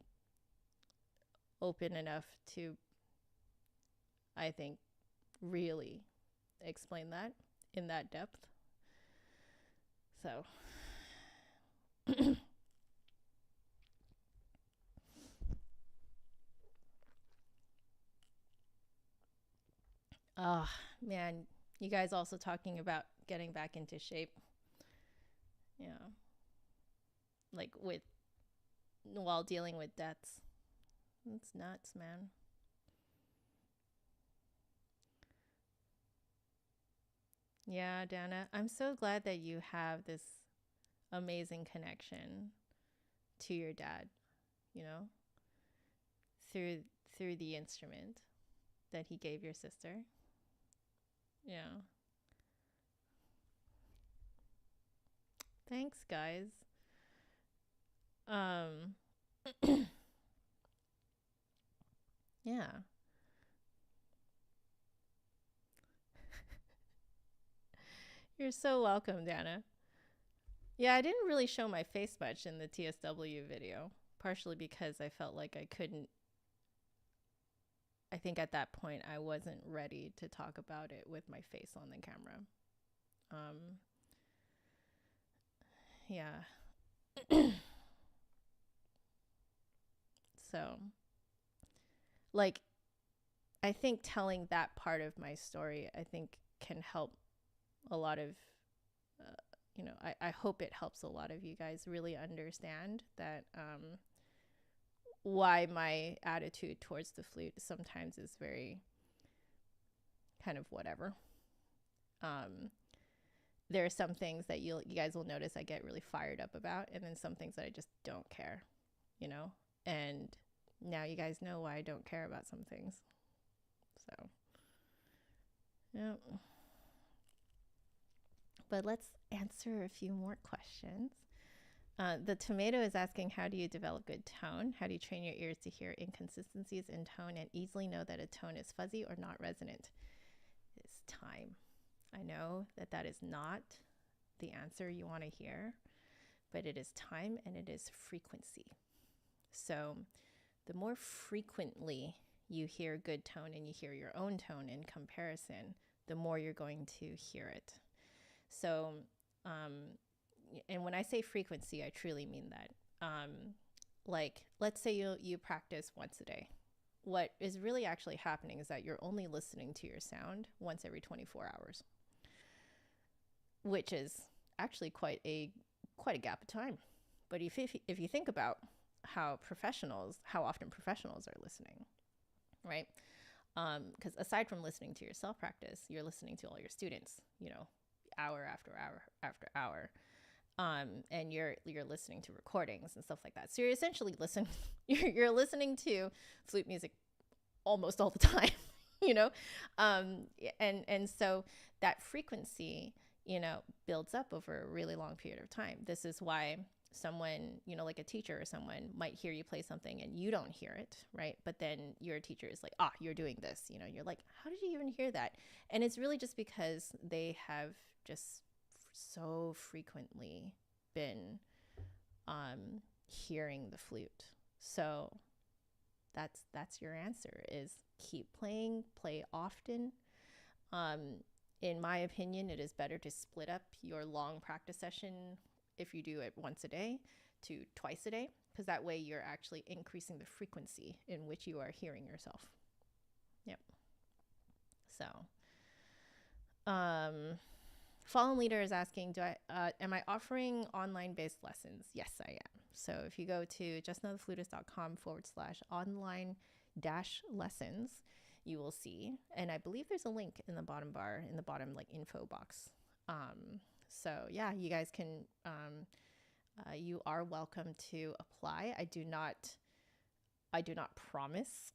open enough to, I think, really explain that in that depth. So oh man, you guys also talking about getting back into shape. Yeah. Like while dealing with deaths. It's nuts, man. Yeah, Dana, I'm so glad that you have this amazing connection to your dad, through the instrument that he gave your sister. Yeah. Thanks, guys. Yeah. You're so welcome, Dana. Yeah, I didn't really show my face much in the TSW video, partially because I felt like I think at that point I wasn't ready to talk about it with my face on the camera. Yeah. So, like, I think telling that part of my story, I think can help a lot of, I hope it helps a lot of you guys really understand that why my attitude towards the flute sometimes is very kind of whatever. There are some things that you guys will notice I get really fired up about, and then some things that I just don't care, you know? And now you guys know why I don't care about some things. So, yeah. But let's answer a few more questions. The tomato is asking, how do you develop good tone? How do you train your ears to hear inconsistencies in tone and easily know that a tone is fuzzy or not resonant? It's time. I know that that is not the answer you want to hear, but it is time and it is frequency. So the more frequently you hear good tone and you hear your own tone in comparison, the more you're going to hear it. So, and when I say frequency, I truly mean that. Like, let's say you practice once a day. What is really actually happening is that you're only listening to your sound once every 24 hours, which is actually quite a gap of time. But if you think about how often professionals are listening, right? Because aside from listening to your self-practice, you're listening to all your students, you know, hour after hour after hour. And you're listening to recordings and stuff like that. So you're essentially you're listening to flute music almost all the time, you know? And so that frequency, you know, builds up over a really long period of time. This is why someone, you know, like a teacher or someone might hear you play something and you don't hear it, right? But then your teacher is like, you're doing this, you know, you're like, how did you even hear that? And it's really just because they have just so frequently been hearing the flute. So that's your answer, is keep playing, play often. In my opinion, it is better to split up your long practice session, if you do it once a day, to twice a day, because that way you're actually increasing the frequency in which you are hearing yourself. Yep. So, Fallen Leader is asking, am I offering online-based lessons? Yes, I am. So if you go to JustAnotherFlutist.com/online-lessons, you will see, and I believe there's a link in the bottom bar, in the bottom like info box. So yeah, you guys can, you are welcome to apply. I do not promise,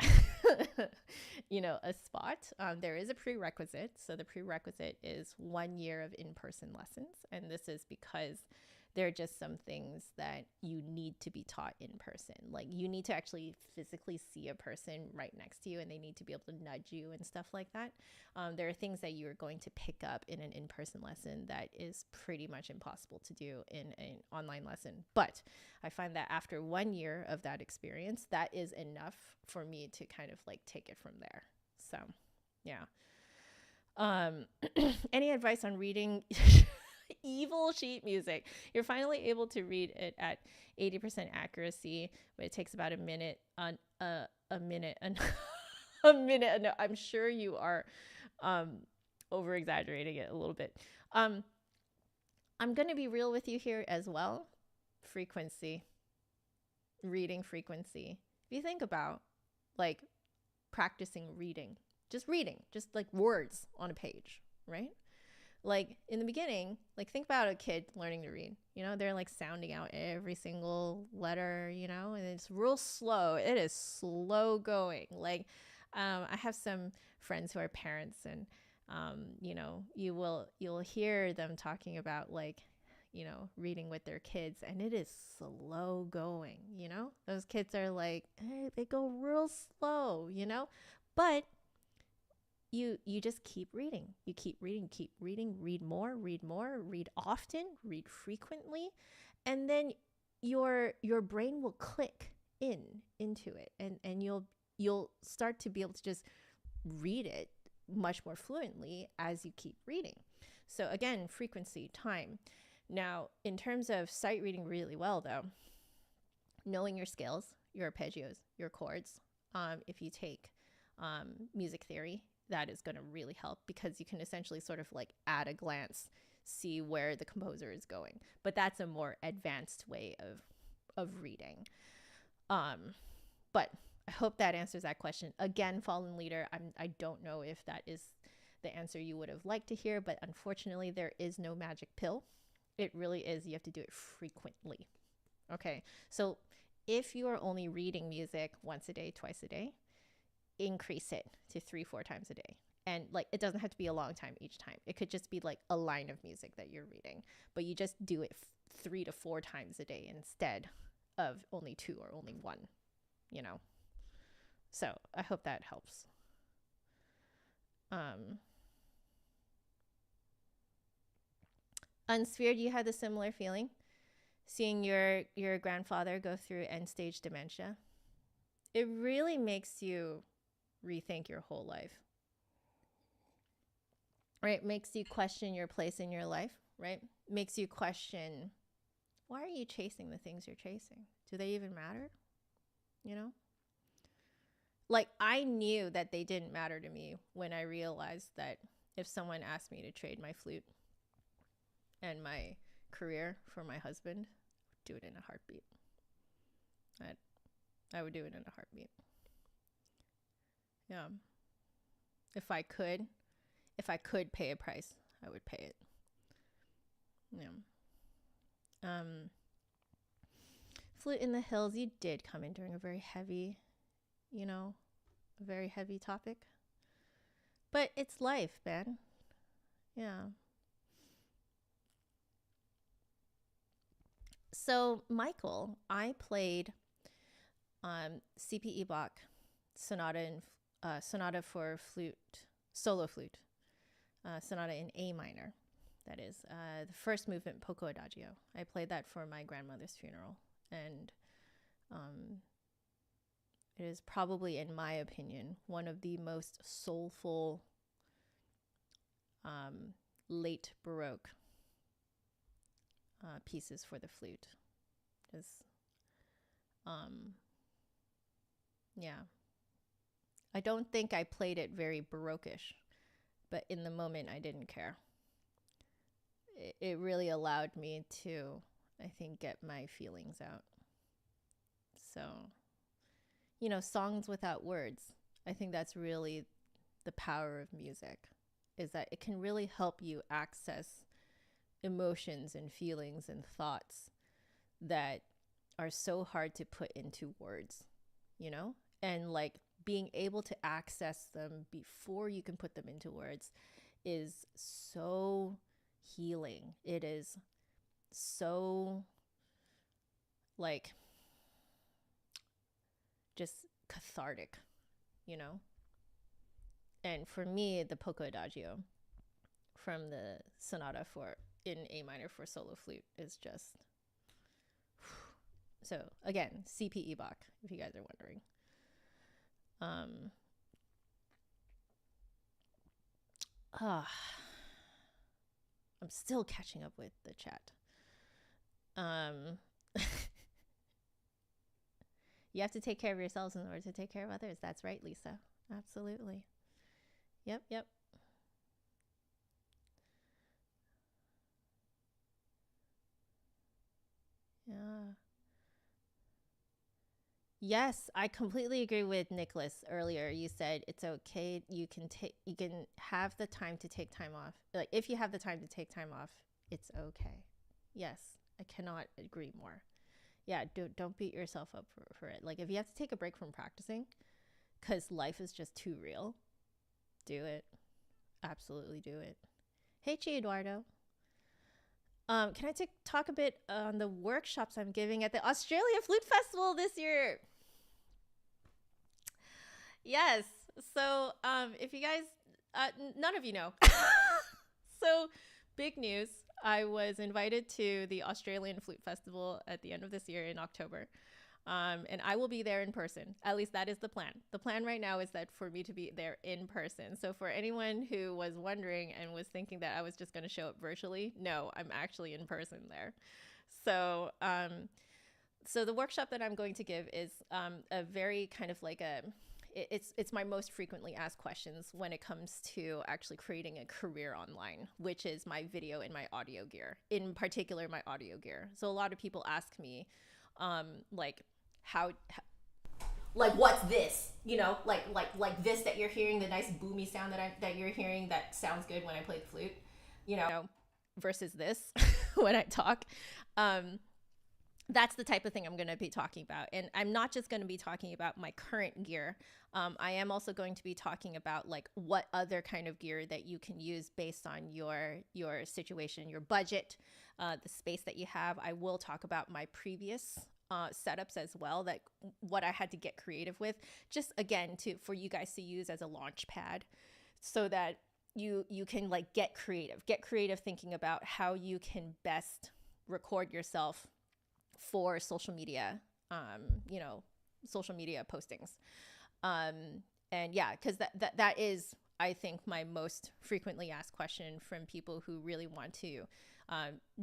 you know, a spot. There is a prerequisite. So the prerequisite is 1 year of in-person lessons. And this is because there are just some things that you need to be taught in person. Like, you need to actually physically see a person right next to you, and they need to be able to nudge you and stuff like that. There are things that you are going to pick up in an in-person lesson that is pretty much impossible to do in an online lesson. But I find that after 1 year of that experience, that is enough for me to kind of like take it from there. So, yeah. Any advice on reading evil sheet music? You're finally able to read it at 80% accuracy, but it takes about a minute. A minute. No, I'm sure you are over exaggerating it a little bit. I'm going to be real with you here as well. Frequency, reading frequency. If you think about like practicing reading, just like words on a page, right? Like in the beginning, like think about a kid learning to read, you know, they're like sounding out every single letter, you know, and it's real slow. It is slow going. Like, I have some friends who are parents, and, you know, you'll hear them talking about like, you know, reading with their kids, and it is slow going, you know, those kids are like, they go real slow, you know, but you just keep reading, read more, read often, read frequently, and then your brain will click into it, and you'll start to be able to just read it much more fluently as you keep reading. So again, frequency, time. Now, in terms of sight reading really well though, knowing your scales, your arpeggios, your chords, if you take music theory, that is going to really help, because you can essentially sort of like at a glance see where the composer is going. But that's a more advanced way of reading. But I hope that answers that question. Again, Fallen Leader, I don't know if that is the answer you would have liked to hear, but unfortunately, there is no magic pill. It really is. You have to do it frequently. Okay. So if you are only reading music once a day, twice a day, increase it to 3-4 times a day. And like, it doesn't have to be a long time each time. It could just be like a line of music that you're reading, but you just do it 3 to 4 times a day instead of only 2 or only 1, you know? So I hope that helps. Unsphered, you had a similar feeling? Seeing your grandfather go through end stage dementia? It really makes you rethink your whole life. Right? Makes you question your place in your life, right? Makes you question, why are you chasing the things you're chasing? Do they even matter? You know? Like, I knew that they didn't matter to me when I realized that if someone asked me to trade my flute and my career for my husband, I'd do it in a heartbeat. I would do it in a heartbeat. Yeah. If I could pay a price, I would pay it. Yeah. Flute in the Hills, you did come in during a very heavy, a very heavy topic. But it's life, man. Yeah. So, Michael, I played C.P. Bach Sonata for flute, solo flute, Sonata in A minor. That is the first movement, Poco Adagio. I played that for my grandmother's funeral, and it is probably, in my opinion, one of the most soulful late Baroque pieces for the flute. Yeah. I don't think I played it very Baroque-ish, but in the moment I didn't care. It really allowed me to, I think, get my feelings out. So, songs without words. I think that's really the power of music, is that it can really help you access emotions and feelings and thoughts that are so hard to put into words, and like being able to access them before you can put them into words is so healing. It is so like just cathartic, And for me, the Poco Adagio from the Sonata in A minor for solo flute is just so, again, C.P. Bach, if you guys are wondering. I'm still catching up with the chat. You have to take care of yourselves in order to take care of others. That's right, Lisa. Absolutely. Yep. Yeah. Yes, I completely agree with Nicholas earlier. You said it's okay. You can have the time to take time off. Like, if you have the time to take time off, it's okay. Yes, I cannot agree more. Yeah, don't beat yourself up for it. Like, if you have to take a break from practicing because life is just too real, do it. Absolutely do it. Hey, Chi Eduardo. Can I talk a bit on the workshops I'm giving at the Australia Flute Festival this year? Yes. So, if you guys, none of you know. So, big news. I was invited to the Australian Flute Festival at the end of this year in October. And I will be there in person. At least that is the plan. The plan right now is that for me to be there in person. So for anyone who was wondering and was thinking that I was just going to show up virtually, no, I'm actually in person there. So, so the workshop that I'm going to give is a very kind of like it's my most frequently asked questions when it comes to actually creating a career online, which is my video and my audio gear, in particular my audio gear. So a lot of people ask me, like, how like what's this? Like this that you're hearing, the nice boomy sound that you're hearing that sounds good when I play the flute, versus this when I talk. Um, that's the type of thing I'm going to be talking about. And I'm not just going to be talking about my current gear. I am also going to be talking about like what other kind of gear that you can use based on your situation, your budget, the space that you have. I will talk about my previous setups as well, that what I had to get creative with, just again for you guys to use as a launch pad, so that you can like get creative thinking about how you can best record yourself for social media, social media postings. And yeah, because that is, I think, my most frequently asked question from people who really want to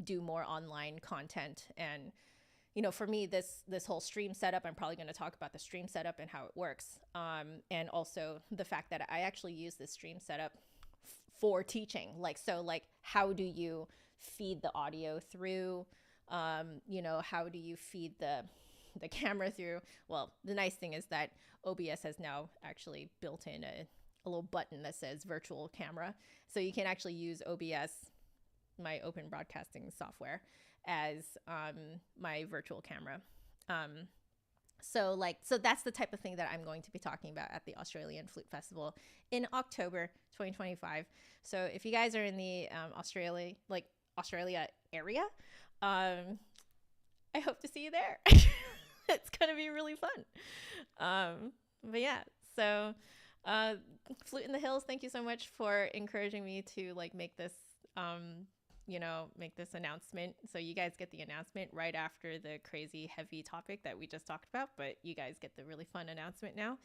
do more online content. And for me, this whole stream setup, I'm probably going to talk about the stream setup and how it works, and also the fact that I actually use this stream setup for teaching. Like how do you feed the audio through? How do you feed the camera through? Well, the nice thing is that OBS has now actually built in a little button that says virtual camera. So you can actually use OBS, my open broadcasting software, as my virtual camera. So that's the type of thing that I'm going to be talking about at the Australian Flute Festival in October 2025. So if you guys are in the Australia area, I hope to see you there. It's going to be really fun. But yeah, so Flute in the Hills, thank you so much for encouraging me to make this make this announcement. So you guys get the announcement right after the crazy heavy topic that we just talked about, but you guys get the really fun announcement now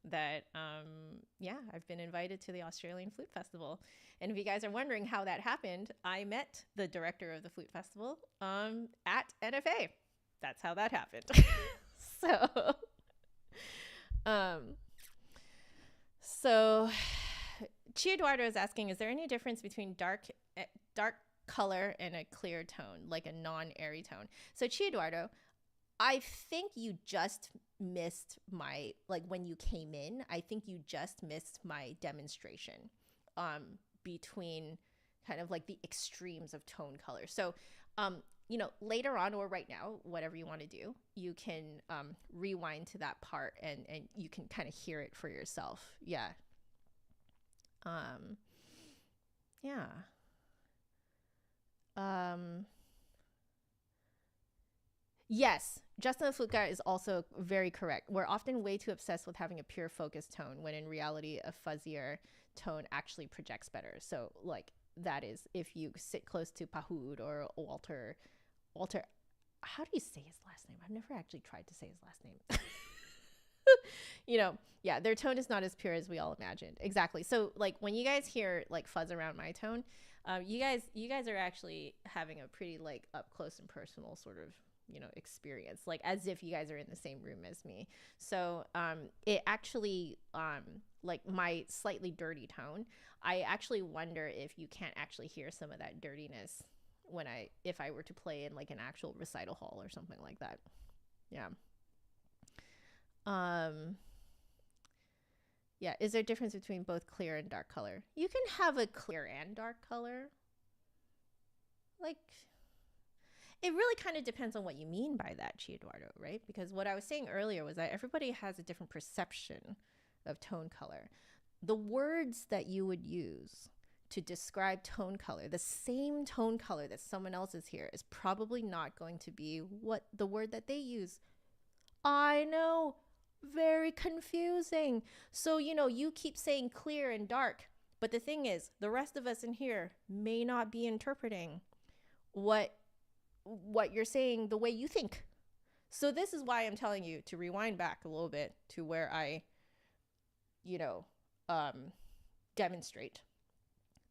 that I've been invited to the Australian Flute Festival. And if you guys are wondering how that happened, I met the director of the Flute Festival at NFA. That's how that happened. So Chi Eduardo is asking, is there any difference between dark color and a clear tone, like a non-airy tone? So Chi Eduardo, I think you just missed my, when you came in, I think you just missed my demonstration between kind of like the extremes of tone color. So, later on or right now, whatever you want to do, you can rewind to that part and you can kind of hear it for yourself. Yeah. Yes, Justin the Flute Guy is also very correct. We're often way too obsessed with having a pure focus tone when in reality a fuzzier tone actually projects better. So that is if you sit close to Pahud or Walter, how do you say his last name? I've never actually tried to say his last name. Yeah, their tone is not as pure as we all imagined. Exactly. So when you guys hear fuzz around my tone, you guys are actually having a pretty up close and personal sort of experience, as if you guys are in the same room as me. So it actually my slightly dirty tone, I actually wonder if you can't actually hear some of that dirtiness if I were to play in an actual recital hall or something like that. Yeah. Yeah, is there a difference between both clear and dark color? You can have a clear and dark color. It really kind of depends on what you mean by that, Chi Eduardo, right? Because what I was saying earlier was that everybody has a different perception of tone color. The words that you would use to describe tone color, the same tone color that someone else is here, is probably not going to be what the word that they use. I know, very confusing. So, you keep saying clear and dark, but the thing is, the rest of us in here may not be interpreting what you're saying the way you think. So this is why I'm telling you to rewind back a little bit to where I, demonstrate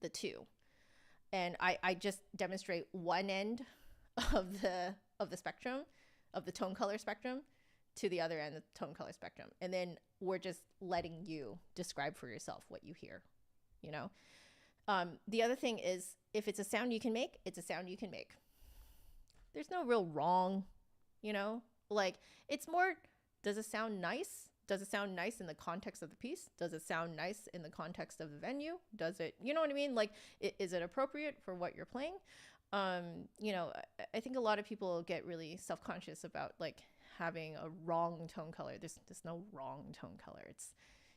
the two. And I just demonstrate one end of the spectrum, of the tone color spectrum, to the other end of the tone color spectrum. And then we're just letting you describe for yourself what you hear, The other thing is, if it's a sound you can make, it's a sound you can make. There's no real wrong, it's more, does it sound nice? Does it sound nice in the context of the piece? Does it sound nice in the context of the venue? Does it, you know what I mean? Like, is it appropriate for what you're playing? You know, I think a lot of people get really self-conscious about like having a wrong tone color. There's no wrong tone color. It's,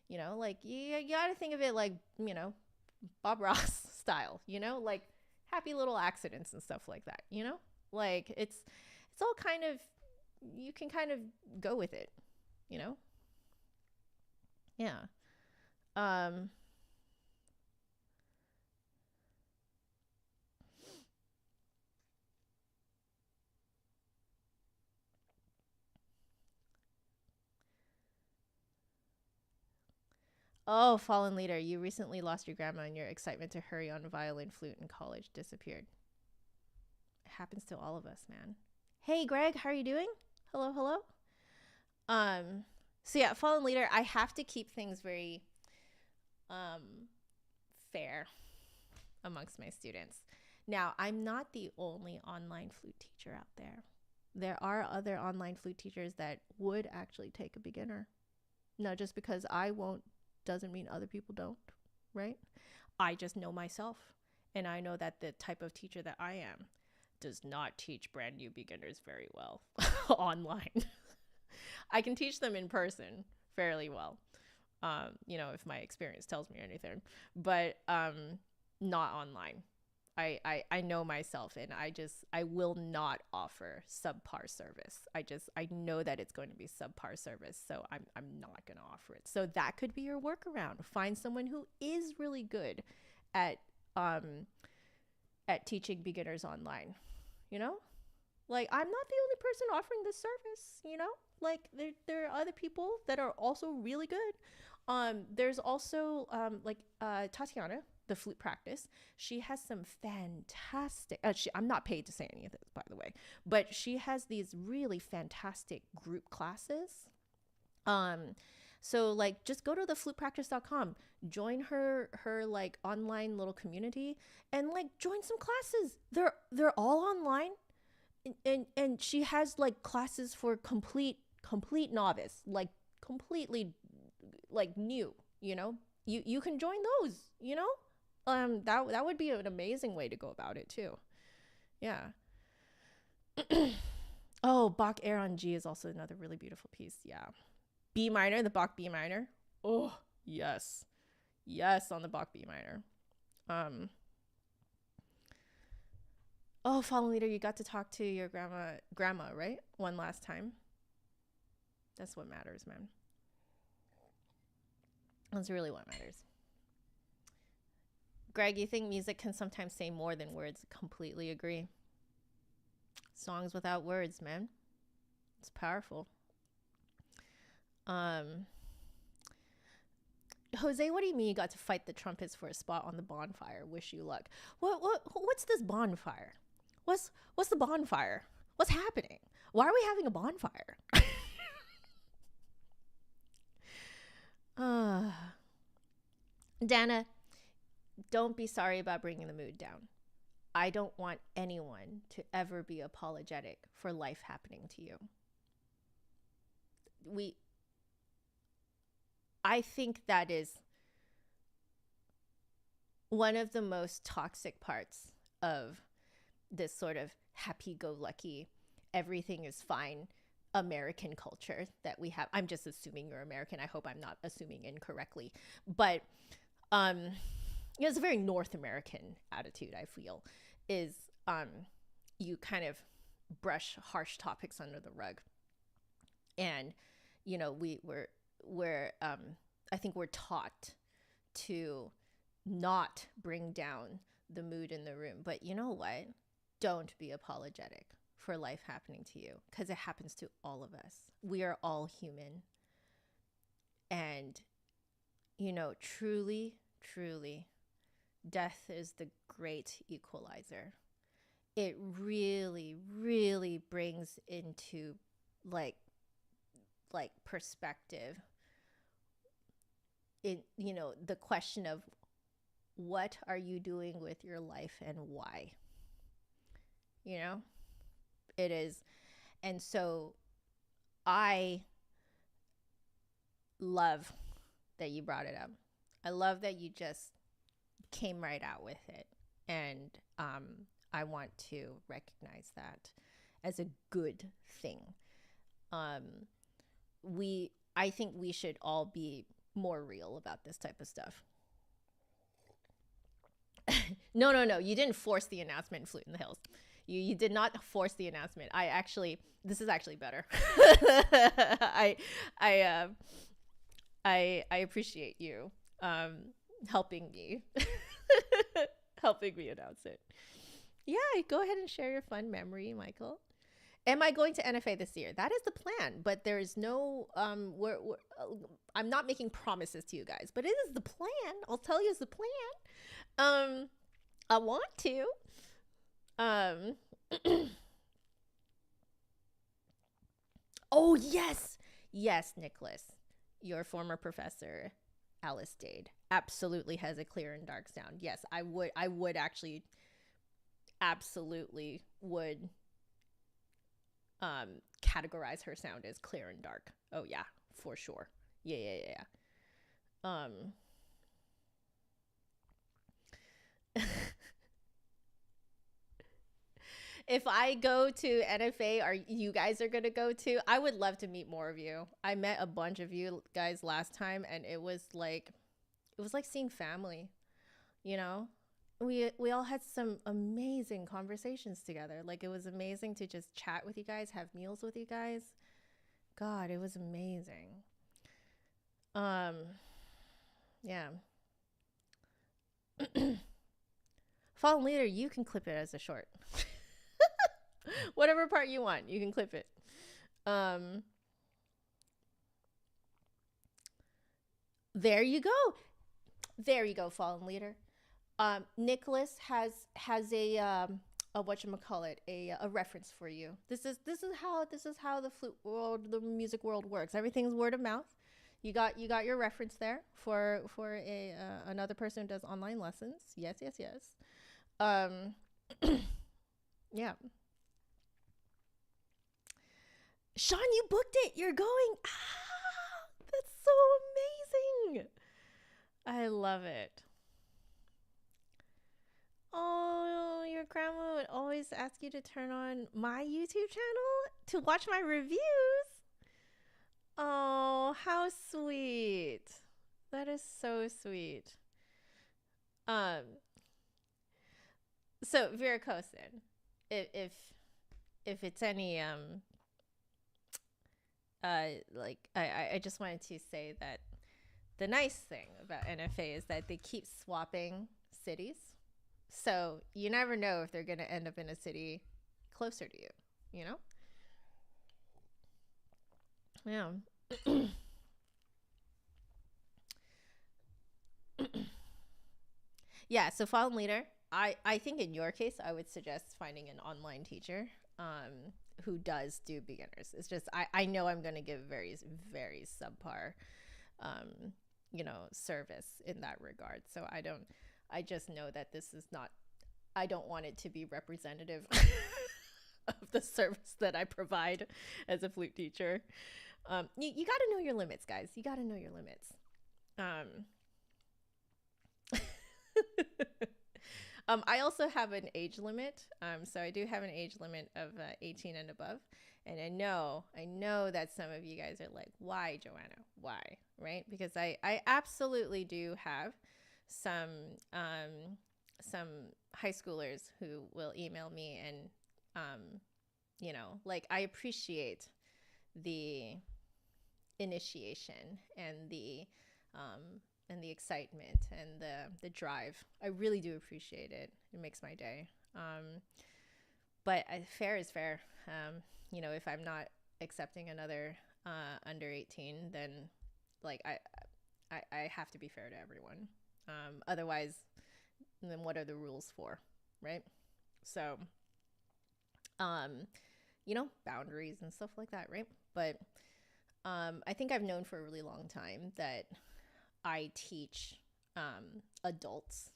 you know, like you got to think of it like, you know, Bob Ross style, you know, like happy little accidents and stuff like that, you know? Like it's all kind of, you can kind of go with it, you know? Yeah. Um Oh, fallen leader, you recently lost your grandma and your excitement to hurry on violin, flute, in college disappeared. It happens to all of us, man. Hey, Greg, how are you doing? Hello, hello. Um, so yeah, fallen leader, I have to keep things very um fair amongst my students. Now, I'm not the only online flute teacher out there. There are other online flute teachers that would actually take a beginner. No, just because I won't doesn't mean other people don't, right? I just know myself. And I know that the type of teacher that I am does not teach brand new beginners very well online. I can teach them in person fairly well, you know, if my experience tells me anything, but not online. I know myself, and I will not offer subpar service. I know that it's going to be subpar service, so I'm not going to offer it. So that could be your workaround. Find someone who is really good at teaching beginners online, you know? Like, I'm not the only person offering this service, you know? Like there are other people that are also really good. There's also Tatiana, the flute practice. She has some fantastic I'm not paid to say any of this, by the way, but she has these really fantastic group classes. So like just go to theflutepractice.com, join her like online little community, and like join some classes. They're all online, and she has like classes for complete novice, like completely like new, you know. You can join those, you know. That would be an amazing way to go about it too. Yeah. Oh, Bach Air on G is also another really beautiful piece. Yeah. B minor, the Bach B minor. Oh, yes. Yes, on the Bach B minor. Oh, fallen leader, you got to talk to your grandma, right? One last time. That's what matters, man. That's really what matters. Greg, you think music can sometimes say more than words? Completely agree. Songs without words, man. It's powerful. Jose, what do you mean you got to fight the trumpets for a spot on the bonfire? Wish you luck. What's this bonfire? What's the bonfire? What's happening? Why are we having a bonfire? Dana, don't be sorry about bringing the mood down. I don't want anyone to ever be apologetic for life happening to you. I think that is one of the most toxic parts of this sort of happy-go-lucky, everything is fine American culture that we have. I'm just assuming you're American. I hope I'm not assuming incorrectly. But it's a very North American attitude, I feel, is you kind of brush harsh topics under the rug. And, you know, we're I think we're taught to not bring down the mood in the room. But you know what? Don't be apologetic for life happening to you, because it happens to all of us. We are all human. And, you know, truly, death is the great equalizer. It really, really brings into like perspective in, you know, the question of what are you doing with your life and why? You know, it is. And so I love that you brought it up. I love that you just came right out with it. And I want to recognize that as a good thing. I think we should all be more real about this type of stuff. No. You didn't force the announcement in Flute in the Hills. You did not force the announcement. This is actually better. I appreciate you helping me announce it. Yeah, go ahead and share your fun memory, Michael. Am I going to NFA this year? That is the plan, but there is no I'm not making promises to you guys, but it is the plan. I'll tell you it's the plan. I want to. Oh yes, Nicholas, your former professor, Alice Dade, absolutely has a clear and dark sound. Yes, I would actually, absolutely would categorize her sound as clear and dark. Oh yeah, for sure. Yeah. If I go to NFA, are you guys are gonna go to? I would love to meet more of you. I met a bunch of you guys last time, and it was like seeing family. You know, we all had some amazing conversations together. Like, it was amazing to just chat with you guys, have meals with you guys. God, it was amazing. Yeah. Fallen Leader, you can clip it as a short. Whatever part you want, you can clip it. There you go. Fallen Leader. Nicholas has a whatchamacallit, a reference for you. This is how the flute world, the music world works. Everything's word of mouth. You got your reference there for another person who does online lessons. Yes. Yeah. Sean, you booked it. You're going. That's so amazing. I love it. Oh, your grandma would always ask you to turn on my YouTube channel to watch my reviews. Oh, how sweet. That is so sweet. So Vera Kosin, if it's any like I just wanted to say that the nice thing about NFA is that they keep swapping cities. So you never know if they're going to end up in a city closer to you, you know? Yeah. Yeah, so Fallen Leader, I think in your case, I would suggest finding an online teacher who does do beginners. It's just, I know I'm going to give very, very subpar, service in that regard. So I just know that this is not, I don't want it to be representative of the service that I provide as a flute teacher. You got to know your limits, guys. You got to know your limits. I also have an age limit. So I do have an age limit of 18 and above. And I know that some of you guys are like, why, Joanna? Why? Right? Because I absolutely do have some high schoolers who will email me and, I appreciate the initiation and the excitement and the drive. I really do appreciate it. It makes my day. But fair is fair. If I'm not accepting another under 18, then I have to be fair to everyone. Otherwise, then what are the rules for, right? So, boundaries and stuff like that, right? But I think I've known for a really long time that I teach adults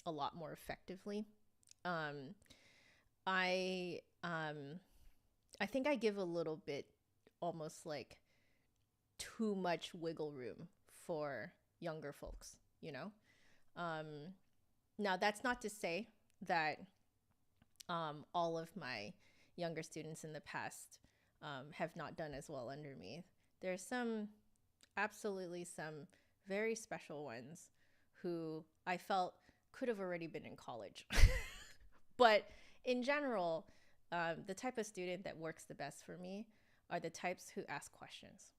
a lot more effectively. I think I give a little bit almost like too much wiggle room for younger folks, you know? Now, that's not to say that all of my younger students in the past have not done as well under me. There's absolutely some very special ones who I felt could have already been in college. But in general, the type of student that works the best for me are the types who ask questions,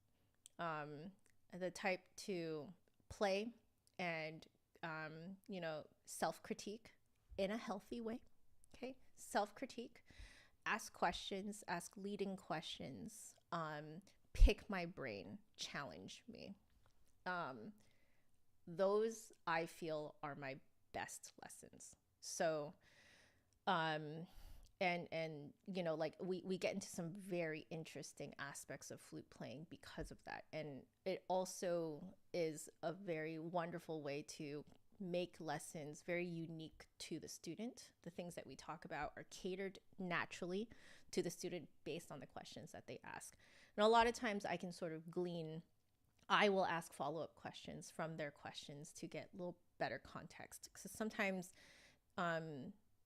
the type to play and, self-critique in a healthy way. Okay. Self-critique, ask questions, ask leading questions, pick my brain, challenge me. Those I feel are my best lessons. So, like we get into some very interesting aspects of flute playing because of that. And it also is a very wonderful way to make lessons very unique to the student. The things that we talk about are catered naturally to the student based on the questions that they ask. And a lot of times I can sort of I will ask follow-up questions from their questions to get a little better context. Because sometimes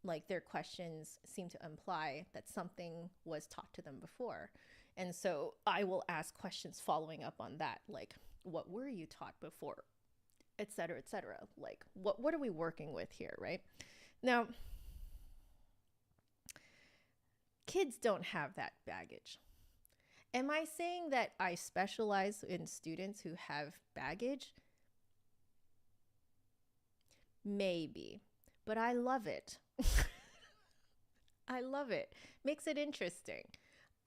like their questions seem to imply that something was taught to them before. And so I will ask questions following up on that, like, what were you taught before? Et cetera, et cetera. Like, what are we working with here, right? Now, kids don't have that baggage. Am I saying that I specialize in students who have baggage? Maybe, but I love it. I love it. Makes it interesting.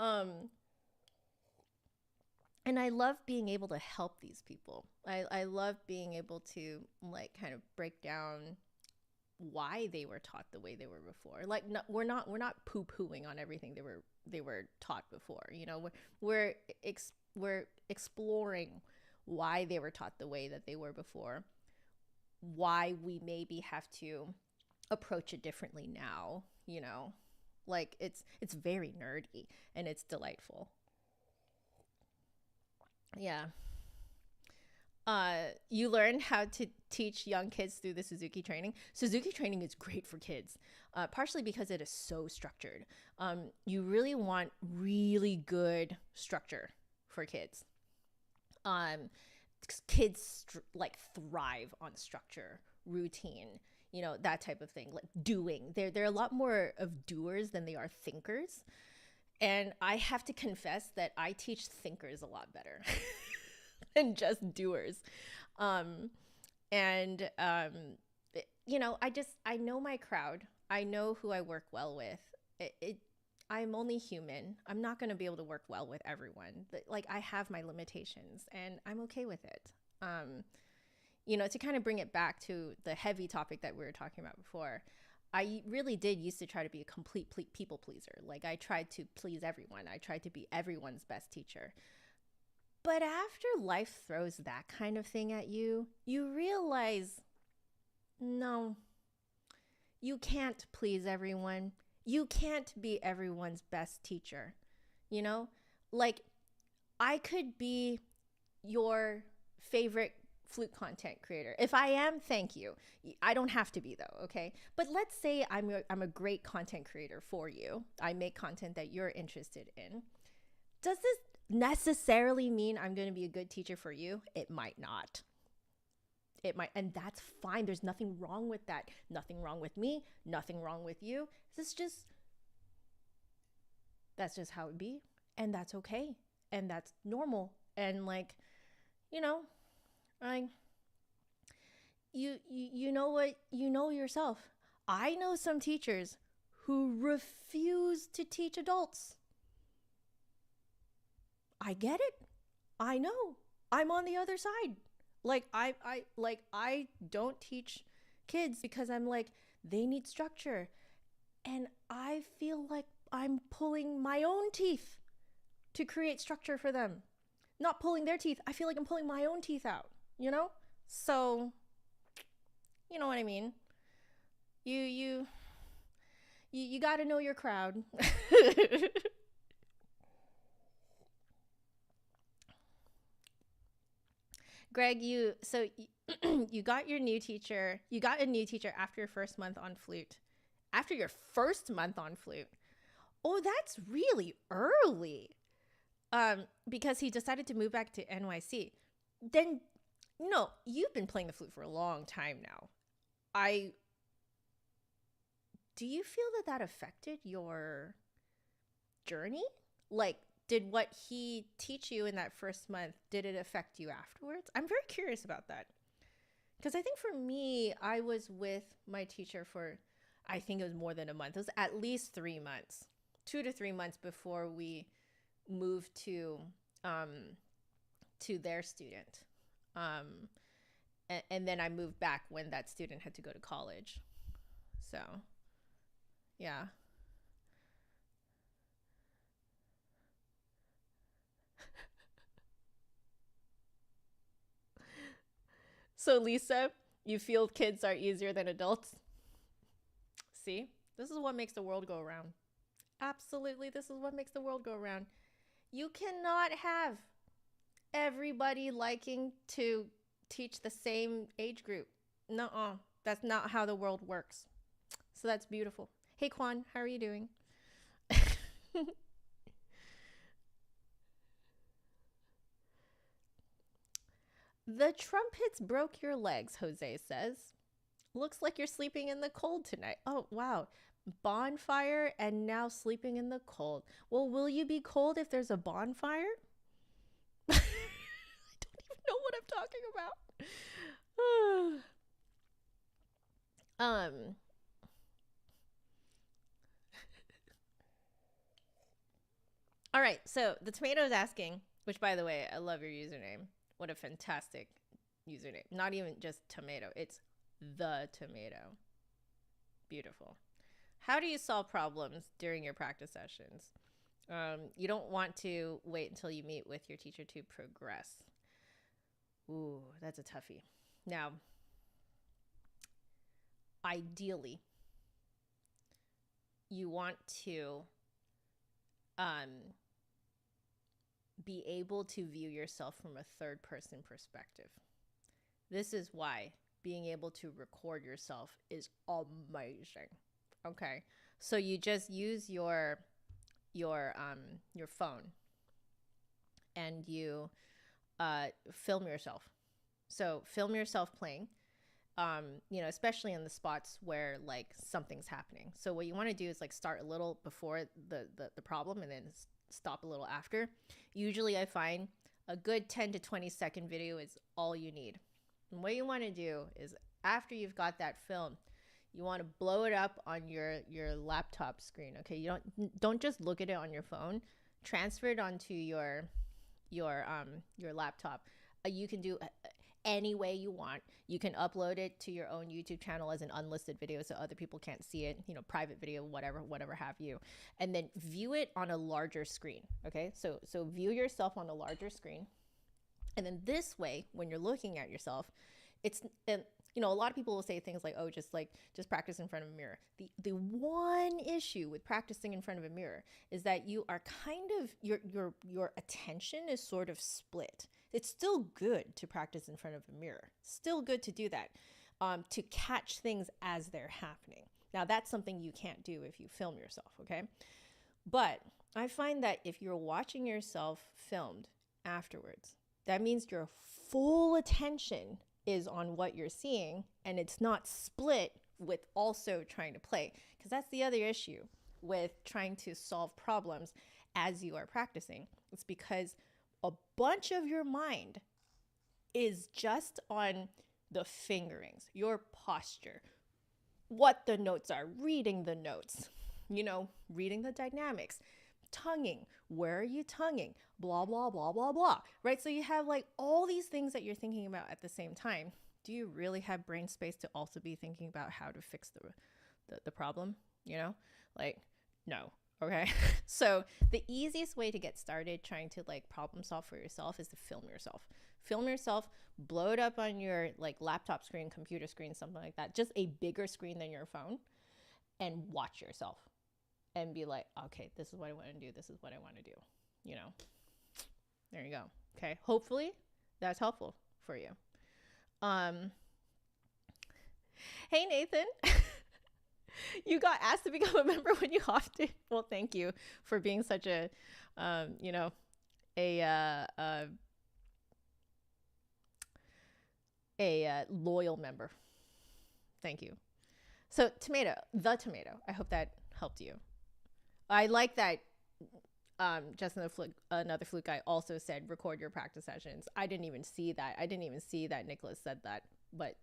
And I love being able to help these people. I love being able to like kind of break down why they were taught the way they were before. Like, no, we're not poo-pooing on everything they were taught before. You know, we're exploring why they were taught the way that they were before, why we maybe have to approach it differently now. You know, like it's very nerdy and it's delightful. Yeah. You learn how to teach young kids through the Suzuki training. Suzuki training is great for kids, partially because it is so structured. You really want really good structure for kids. Kids like thrive on structure, routine, you know, that type of thing, like doing. They're a lot more of doers than they are thinkers. And I have to confess that I teach thinkers a lot better than just doers. You know, I know my crowd. I know who I work well with. I'm only human. I'm not going to be able to work well with everyone. Like, I have my limitations and I'm okay with it. You know, to kind of bring it back to the heavy topic that we were talking about before, I really did used to try to be a complete people pleaser. Like, I tried to please everyone. I tried to be everyone's best teacher. But after life throws that kind of thing at you, you realize, no, you can't please everyone. You can't be everyone's best teacher. You know, like, I could be your favorite flute content creator. If I am, thank you. I don't have to be, though, okay? But let's say I'm a great content creator for you. I make content that you're interested in. Does this necessarily mean I'm going to be a good teacher for you? It might not. It might, and that's fine. There's nothing wrong with that. Nothing wrong with me. Nothing wrong with you. That's just how it be, and that's okay, and that's normal. And like, you know, you know what, you know yourself. I know some teachers who refuse to teach adults. I get it. I know. I'm on the other side. Like, I don't teach kids because I'm like, they need structure. And I feel like I'm pulling my own teeth to create structure for them. Not pulling their teeth. I feel like I'm pulling my own teeth out, you know? So, you know what I mean? You got to know your crowd. Greg, you got your new teacher. You got a new teacher after your first month on flute. After your first month on flute. Oh, that's really early. Because he decided to move back to NYC. Then, no, you've been playing the flute for a long time now. Do you feel that affected your journey? Like, did what he teach you in that first month, did it affect you afterwards? I'm very curious about that. Because I think for me, I was with my teacher for, I think it was more than a month. It was at least 3 months, 2 to 3 months before we moved to their student. And then I moved back when that student had to go to college. So, yeah. So, Lisa, you feel kids are easier than adults? See, this is what makes the world go around. Absolutely, this is what makes the world go around. You cannot have everybody liking to teach the same age group. Nuh-uh. That's not how the world works. So that's beautiful. Hey, Kwan, how are you doing? The trumpets broke your legs, Jose says. Looks like you're sleeping in the cold tonight. Oh, wow. Bonfire and now sleeping in the cold. Well, will you be cold if there's a bonfire? I don't even know what I'm talking about. All right, so the tomato is asking, which by the way, I love your username. What a fantastic username. Not even just tomato, it's the tomato. Beautiful. How do you solve problems during your practice sessions? You don't want to wait until you meet with your teacher to progress. Ooh, that's a toughie. Now, ideally, you want to be able to view yourself from a third person perspective. This is why being able to record yourself is amazing. Okay, so you just use your phone and you film yourself. So film yourself playing. Especially in the spots where like something's happening. So what you want to do is like start a little before the problem and then stop a little after. Usually I find a good 10 to 20 second video is all you need. And what you want to do is after you've got that film, you want to blow it up on your laptop screen. Okay, you don't just look at it on your phone. Transfer it onto your laptop. You can do any way you want. You can upload it to your own YouTube channel as an unlisted video so other people can't see it, private video, whatever have you. And then view it on a larger screen, okay? So view yourself on a larger screen. And then this way, when you're looking at yourself, it's, a lot of people will say things like, oh, just practice in front of a mirror. The one issue with practicing in front of a mirror is that you are kind of, your attention is sort of split. It's still good to practice in front of a mirror. Still good to do that, to catch things as they're happening. Now, that's something you can't do if you film yourself, okay? But I find that if you're watching yourself filmed afterwards, that means your full attention is on what you're seeing and it's not split with also trying to play. Because that's the other issue with trying to solve problems as you are practicing. It's because a bunch of your mind is just on the fingerings, your posture, what the notes are, reading the notes, reading the dynamics, tonguing, where are you tonguing, blah, blah, blah, blah, blah, right? So you have like all these things that you're thinking about at the same time. Do you really have brain space to also be thinking about how to fix the problem? No. Okay. So the easiest way to get started trying to like problem solve for yourself is to film yourself. Film yourself, blow it up on your like laptop screen, computer screen, something like that. Just a bigger screen than your phone, and watch yourself and be like, okay, this is what I want to do. This is what I want to do. There you go. Okay. Hopefully that's helpful for you. Um, hey, Nathan. You got asked to become a member when you opted. Well, thank you for being such a, you know, a loyal member. Thank you. So tomato, I hope that helped you. I like that just another flute guy also said record your practice sessions. I didn't even see that Nicholas said that, but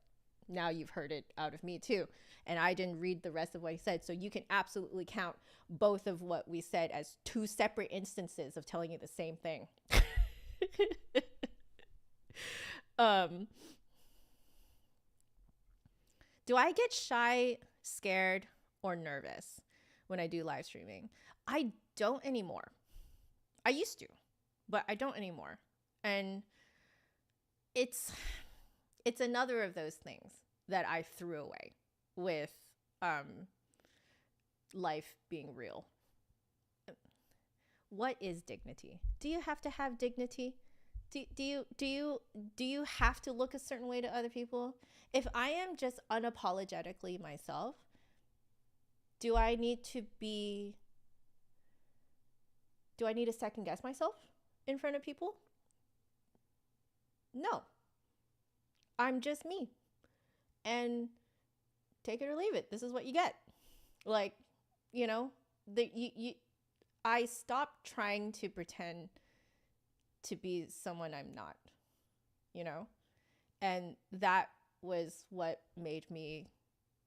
now you've heard it out of me too. And I didn't read the rest of what he said. So you can absolutely count both of what we said as two separate instances of telling you the same thing. Do I get shy, scared, or nervous when I do live streaming? I don't anymore. I used to, but I don't anymore. And it's another of those things that I threw away with life being real. What is dignity? Do you have to have dignity? Do you have to look a certain way to other people? If I am just unapologetically myself, do I need to second guess myself in front of people? No. I'm just me. And take it or leave it. This is what you get. Like, you know, I stopped trying to pretend to be someone I'm not, you know? And that was what made me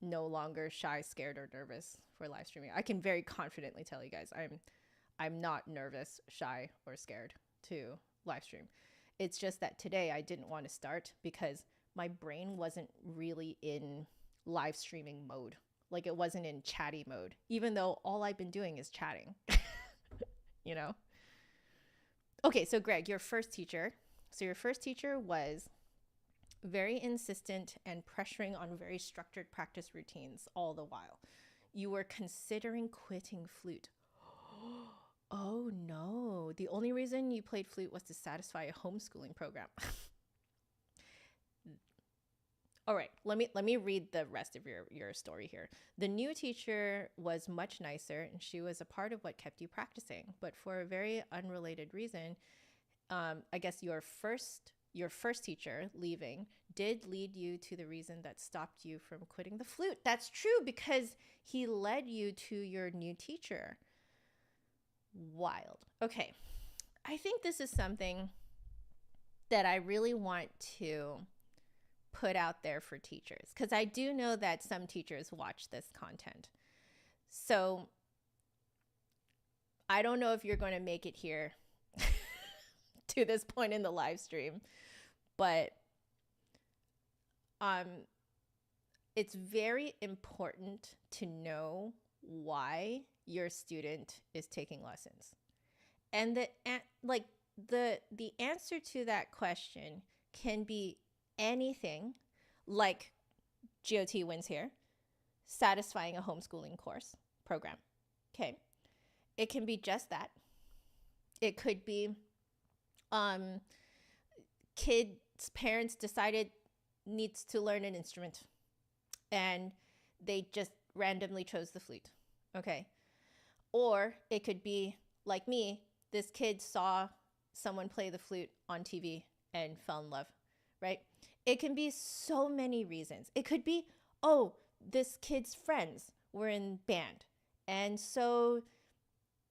no longer shy, scared, or nervous for live streaming. I can very confidently tell you guys I'm not nervous, shy, or scared to live stream. It's just that today I didn't want to start because my brain wasn't really in live streaming mode. Like it wasn't in chatty mode, even though all I've been doing is chatting, you know? Okay, so Greg, your first teacher. So your first teacher was very insistent and pressuring on very structured practice routines all the while. You were considering quitting flute. Oh no, the only reason you played flute was to satisfy a homeschooling program. All right, let me read the rest of your story here. The new teacher was much nicer and she was a part of what kept you practicing, but for a very unrelated reason, I guess your first teacher leaving did lead you to the reason that stopped you from quitting the flute. That's true because he led you to your new teacher. Wild. Okay, I think this is something that I really want to put out there for teachers because I do know that some teachers watch this content. So I don't know if you're going to make it here to this point in the live stream, but it's very important to know why your student is taking lessons. And the answer to that question can be anything like GOT wins here, satisfying a homeschooling course program. Okay. It can be just that. It could be kids' parents decided needs to learn an instrument and they just randomly chose the flute. Okay. Or it could be like me, this kid saw someone play the flute on TV and fell in love, right? It can be so many reasons. It could be, oh, this kid's friends were in band. And so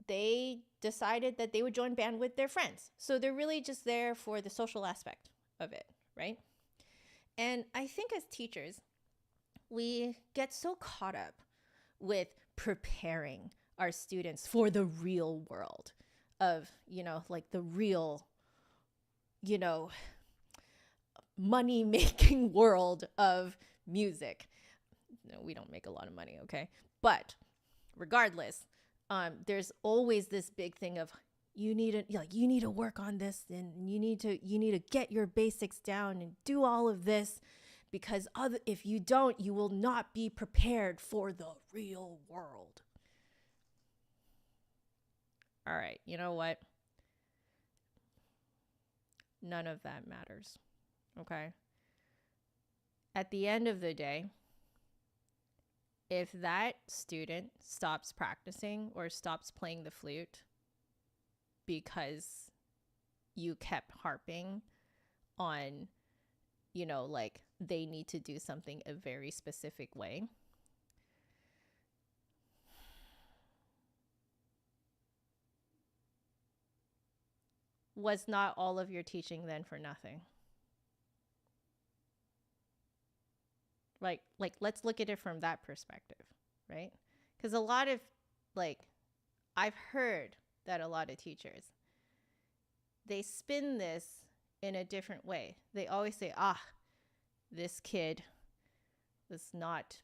they decided that they would join band with their friends. So they're really just there for the social aspect of it, right? And I think as teachers, we get so caught up with preparing our students for the real world of, like the real, money-making world of music. No, we don't make a lot of money, okay? But regardless, there's always this big thing of you need to work on this and you need to get your basics down and do all of this because if you don't, you will not be prepared for the real world. All right, you know what? None of that matters. Okay. At the end of the day, if that student stops practicing or stops playing the flute because you kept harping on, like they need to do something a very specific way, was not all of your teaching then for nothing? Like let's look at it from that perspective, right? Because a lot of, like, I've heard that a lot of teachers, they spin this in a different way. They always say, this kid is not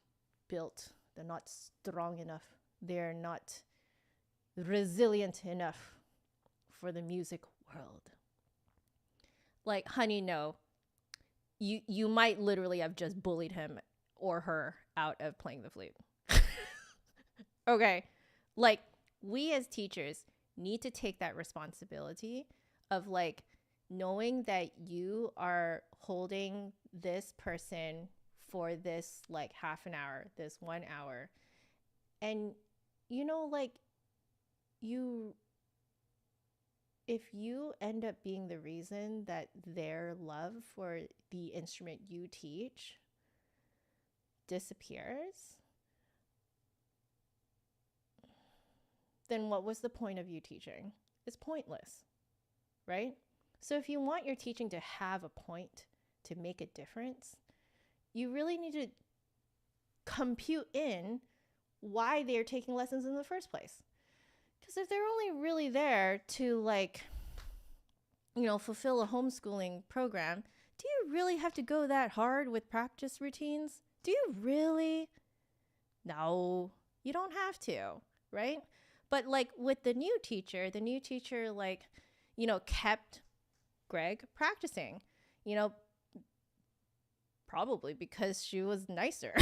built, they're not strong enough, they're not resilient enough for the music world. Like, honey, no. You might literally have just bullied him or her out of playing the flute. Okay. Like, we as teachers need to take that responsibility of, like, knowing that you are holding this person for this, like, half an hour, this 1 hour. And, like, if you end up being the reason that their love for the instrument you teach disappears, then what was the point of you teaching? It's pointless, right? So if you want your teaching to have a point, to make a difference, you really need to compute in why they're taking lessons in the first place. Because if they're only really there to, like, fulfill a homeschooling program, do you really have to go that hard with practice routines? Do you really? No, you don't have to, right? But, like, with the new teacher, like, kept Greg practicing, probably because she was nicer,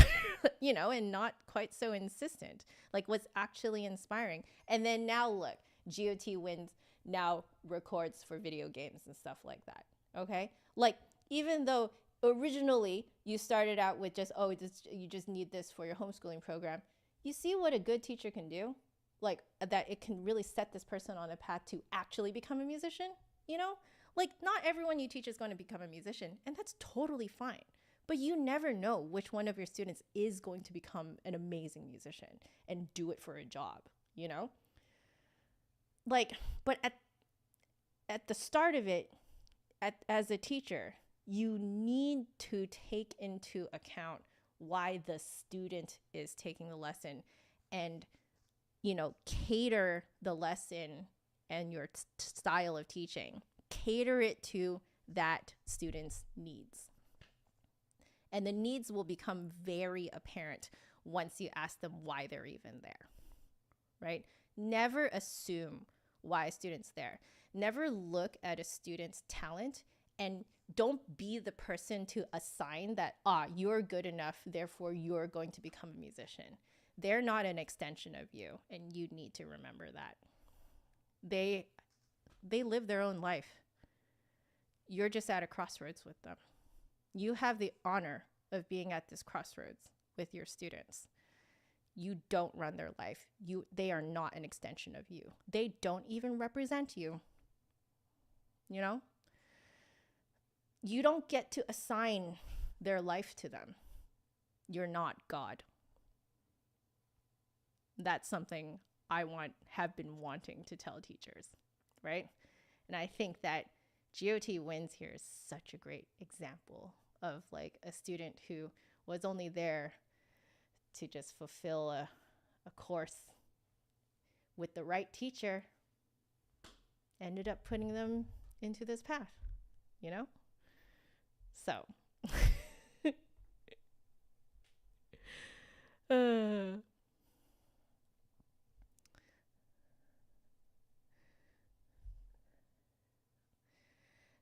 and not quite so insistent, like, was actually inspiring. And then now look, GOT wins, now records for video games and stuff like that. Okay. Like, even though originally you started out with just, you just need this for your homeschooling program, you see what a good teacher can do? Like, that it can really set this person on a path to actually become a musician, Like, not everyone you teach is going to become a musician, and that's totally fine. But you never know which one of your students is going to become an amazing musician and do it for a job, Like, but at the start of it, as a teacher, you need to take into account why the student is taking the lesson and, cater the lesson and your style of teaching. Cater it to that student's needs. And the needs will become very apparent once you ask them why they're even there, right? Never assume why a student's there. Never look at a student's talent and don't be the person to assign that, you're good enough, therefore you're going to become a musician. They're not an extension of you, and you need to remember that. They live their own life. You're just at a crossroads with them. You have the honor of being at this crossroads with your students. You don't run their life. They are not an extension of you. They don't even represent you. You don't get to assign their life to them. You're not God. That's something I have been wanting to tell teachers, right? And I think that GOT wins here is such a great example of, like, a student who was only there to just fulfill a course with the right teacher, ended up putting them into this path, So,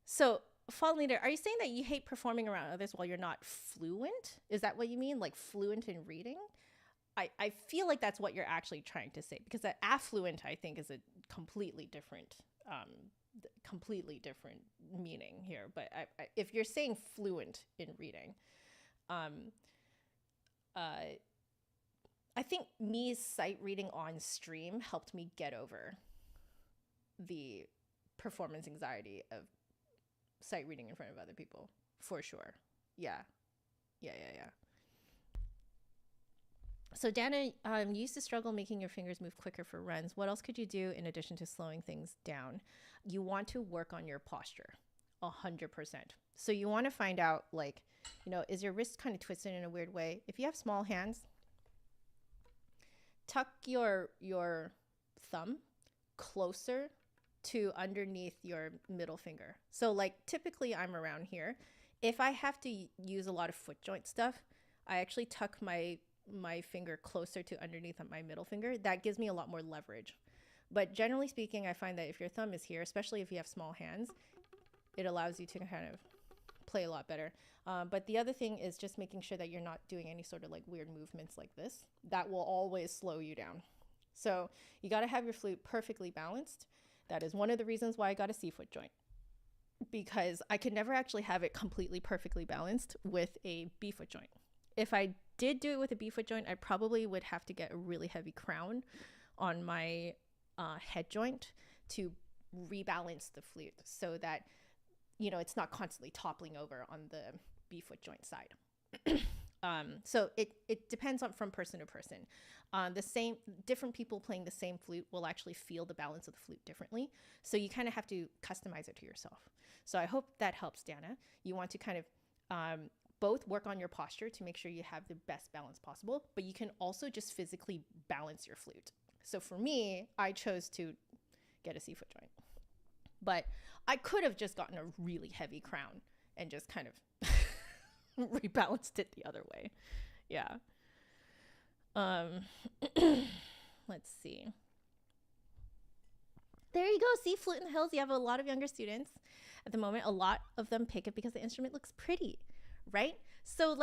So, Fault Leader, are you saying that you hate performing around others while you're not fluent? Is that what you mean? Like, fluent in reading? I feel like that's what you're actually trying to say, because affluent, I think, is a completely different completely different meaning here. But if you're saying fluent in reading, um, I think me sight reading on stream helped me get over the performance anxiety of sight reading in front of other people, for sure. Yeah. So Dana, you used to struggle making your fingers move quicker for runs. What else could you do in addition to slowing things down? You want to work on your posture 100%. So you want to find out, like, is your wrist kind of twisted in a weird way? If you have small hands, tuck your thumb closer to underneath your middle finger. So like typically I'm around here. If I have to use a lot of foot joint stuff, I actually tuck my finger closer to underneath my middle finger. That gives me a lot more leverage. But generally speaking, I find that if your thumb is here, especially if you have small hands, it allows you to kind of play a lot better. But the other thing is just making sure that you're not doing any sort of like weird movements like this. That will always slow you down. So you got to have your flute perfectly balanced. That is one of the reasons why I got a C foot joint, because I could never actually have it completely perfectly balanced with a B foot joint. If I did do it with a B foot joint, I probably would have to get a really heavy crown on my head joint to rebalance the flute so that, it's not constantly toppling over on the B foot joint side. So it depends on from person to person. Different people playing the same flute will actually feel the balance of the flute differently. So you kind of have to customize it to yourself. So I hope that helps, Dana. You want to kind of both work on your posture to make sure you have the best balance possible, but you can also just physically balance your flute. So for me, I chose to get a C foot joint, but I could have just gotten a really heavy crown and just kind of rebalanced it the other way. Yeah. Let's see. There you go. See, Flute in the Hills. You have a lot of younger students at the moment. A lot of them pick it because the instrument looks pretty, right? So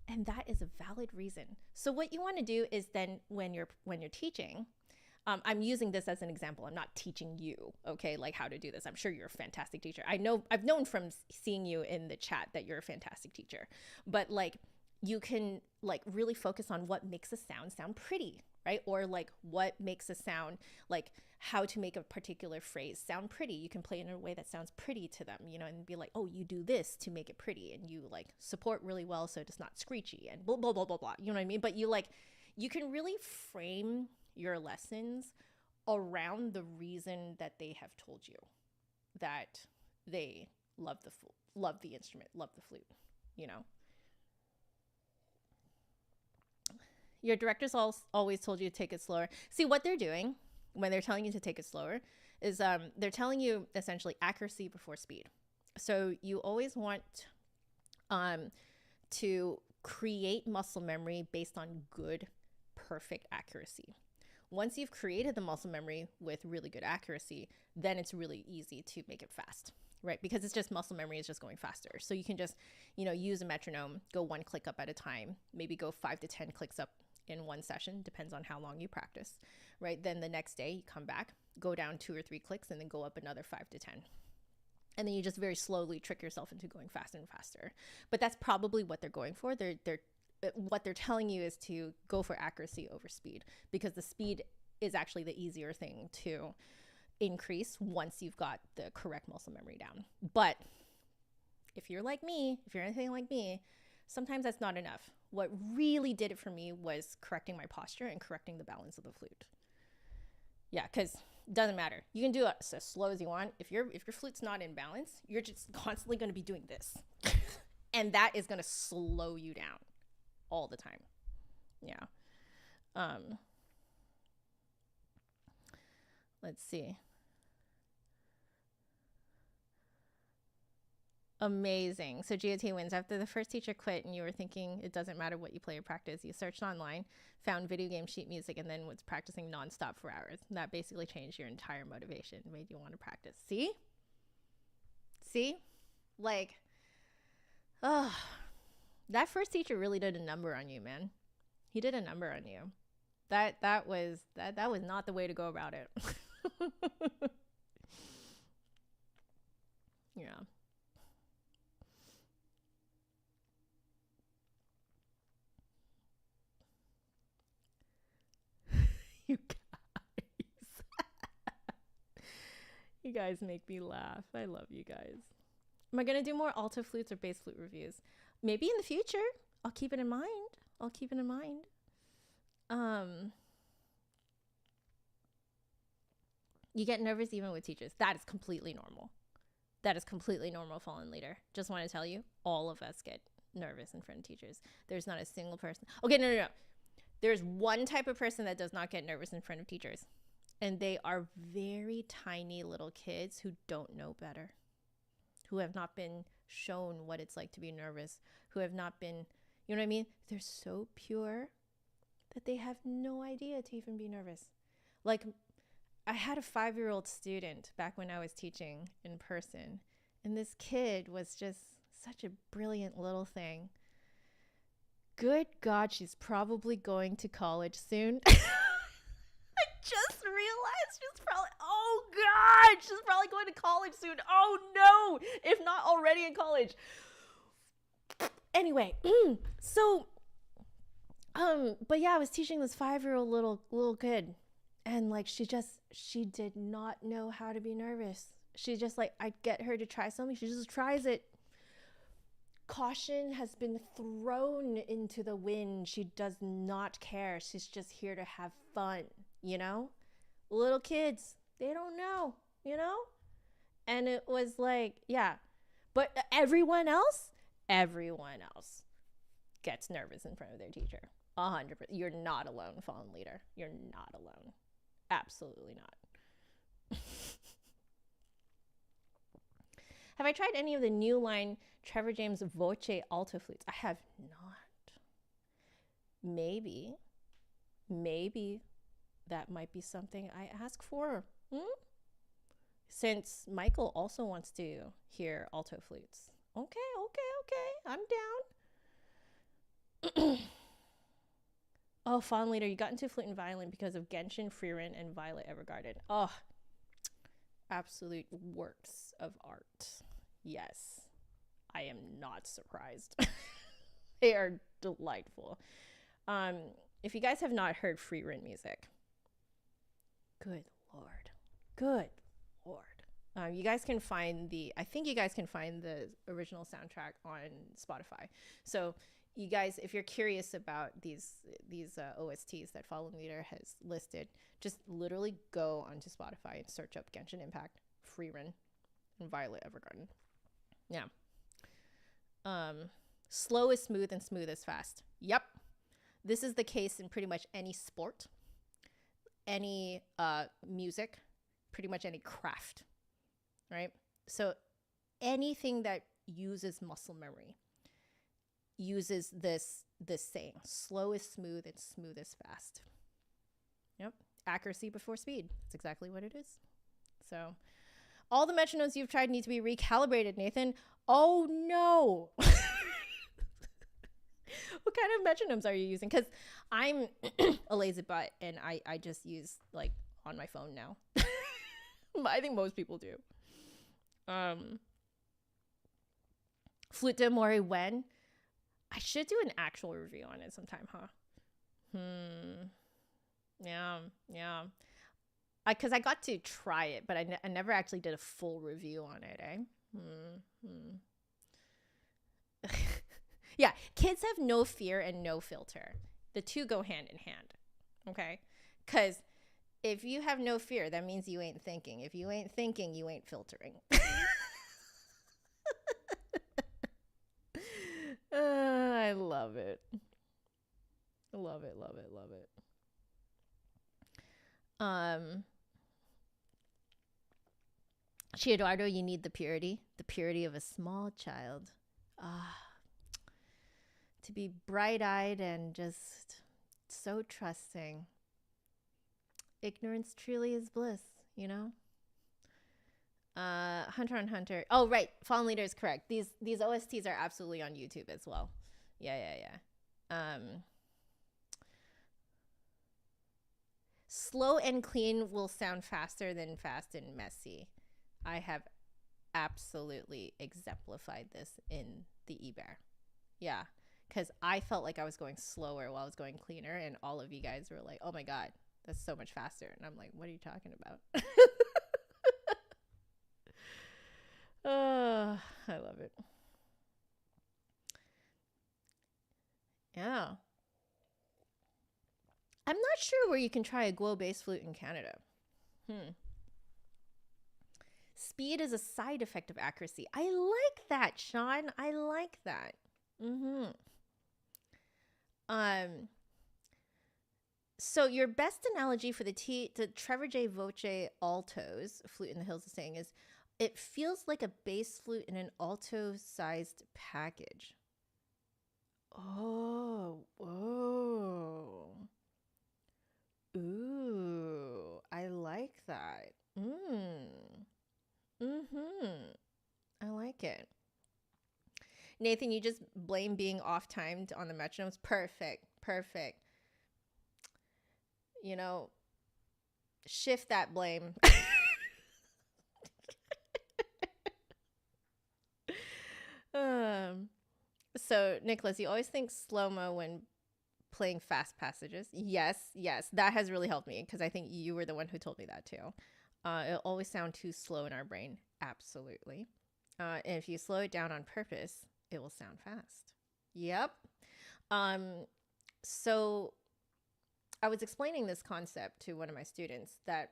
and that is a valid reason. So what you want to do is then when you're teaching, I'm using this as an example. I'm not teaching you, okay, like how to do this. I'm sure you're a fantastic teacher. I've known from seeing you in the chat that you're a fantastic teacher, but you can really focus on what makes a sound pretty, right? Or what makes a sound, how to make a particular phrase sound pretty. You can play it in a way that sounds pretty to them, and be like, oh, you do this to make it pretty, and you support really well so it's not screechy and blah, blah, blah, blah, blah. You know what I mean? But you can really frame your lessons around the reason that they have told you that they love the instrument, love the flute, Your directors always told you to take it slower. See, what they're doing when they're telling you to take it slower is they're telling you essentially accuracy before speed. So you always want to create muscle memory based on good, perfect accuracy. Once you've created the muscle memory with really good accuracy, then it's really easy to make it fast, right? Because it's just muscle memory is just going faster. So you can just, use a metronome, go one click up at a time, maybe go 5 to 10 clicks up in one session, depends on how long you practice, right? Then the next day you come back, go down 2 or 3 clicks, and then go up another 5 to 10. And then you just very slowly trick yourself into going faster and faster. But that's probably what they're going for. What they're telling you is to go for accuracy over speed, because the speed is actually the easier thing to increase once you've got the correct muscle memory down. But if you're like me, if you're anything like me, sometimes that's not enough. What really did it for me was correcting my posture and correcting the balance of the flute. Yeah, because it doesn't matter. You can do it as slow as you want. If your flute's not in balance, you're just constantly going to be doing this. And that is going to slow you down all the time. Yeah. Let's see. Amazing. So GOT wins. After the first teacher quit and you were thinking it doesn't matter what you play or practice, you searched online, found video game sheet music, and then was practicing nonstop for hours. And that basically changed your entire motivation, made you want to practice. See? That first teacher really did a number on you, man. He did a number on you. That was not the way to go about it. Yeah. You guys. You guys make me laugh. I love you guys. Am I going to do more alto flutes or bass flute reviews? Maybe in the future. I'll keep it in mind. I'll keep it in mind. You get nervous even with teachers. That is completely normal. That is completely normal, fallen leader. Just want to tell you, all of us get nervous in front of teachers. There's not a single person. Okay, no. There's one type of person that does not get nervous in front of teachers. And they are very tiny little kids who don't know better, who have not been shown what it's like to be nervous, who have not been, you know what I mean? They're so pure that they have no idea to even be nervous. Like, I had a 5-year-old student back when I was teaching in person, and this kid was just such a brilliant little thing. Good God, she's probably going to college soon. I just realized she's probably going to college soon. Oh no, if not already in college. Anyway, but yeah, I was teaching this 5-year-old little kid, and like she did not know how to be nervous. She just like, I'd get her to try something, she just tries it. Caution has been thrown into the wind. She does not care. She's just here to have fun, you know? Little kids, they don't know, you know? And it was like, yeah. But everyone else gets nervous in front of their teacher. 100%. You're not alone, fallen leader. You're not alone. Absolutely not. Have I tried any of the new line Trevor James Voce alto flutes? I have not. Maybe that might be something I ask for. Since Michael also wants to hear alto flutes. Okay. I'm down. Oh, Fawn Leader, you got into flute and violin because of Genshin, Frieren, and Violet Evergarden. Oh, absolute works of art. Yes, I am not surprised. They are delightful. If you guys have not heard Frieren music, good lord. You guys can find I think you guys can find the original soundtrack on Spotify. So you guys, if you're curious about these OSTs that Fallen Leader has listed, just literally go onto Spotify and search up Genshin Impact, Frieren, and Violet Evergarden. Yeah. Slow is smooth and smooth is fast. Yep. This is the case in pretty much any sport, any music, pretty much any craft, right? So anything that uses muscle memory uses this saying: slow is smooth and smooth is fast. Yep. Accuracy before speed. That's exactly what it is. So all the metronomes you've tried need to be recalibrated, Nathan. Oh no. What kind of metronomes are you using? Because I'm a lazy butt and I just use like on my phone now. I think most people do. Flute de Mori when? I should do an actual review on it sometime, huh? Yeah. Because I got to try it, but I never actually did a full review on it, eh? Yeah, kids have no fear and no filter. The two go hand in hand, okay? Because if you have no fear, that means you ain't thinking. If you ain't thinking, you ain't filtering. I love it. Love it. Eduardo, you need the purity of a small child. To be bright-eyed and just so trusting. Ignorance truly is bliss, you know? Hunter on Hunter. Oh, right. Fallen Leader is correct. These OSTs are absolutely on YouTube as well. Yeah. Slow and clean will sound faster than fast and messy. I have absolutely exemplified this in the e-bear. Yeah, because I felt like I was going slower while I was going cleaner, and all of you guys were like, oh my God, that's so much faster. And I'm like, what are you talking about? Oh, I love it. Yeah. I'm not sure where you can try a glow-based flute in Canada. Speed is a side effect of accuracy. I like that, Sean. I like that. Mm-hmm. So your best analogy for the Trevor J. Voce altos, Flute in the Hills, is saying is, it feels like a bass flute in an alto-sized package. Oh, whoa. Ooh, I like that. I like it. Nathan, you just blame being off-timed on the metronomes. Perfect. You know, shift that blame. So, Nicholas, you always think slow-mo when playing fast passages. Yes, that has really helped me, because I think you were the one who told me that too. It'll always sound too slow in our brain. Absolutely. And if you slow it down on purpose, it will sound fast. Yep. So I was explaining this concept to one of my students that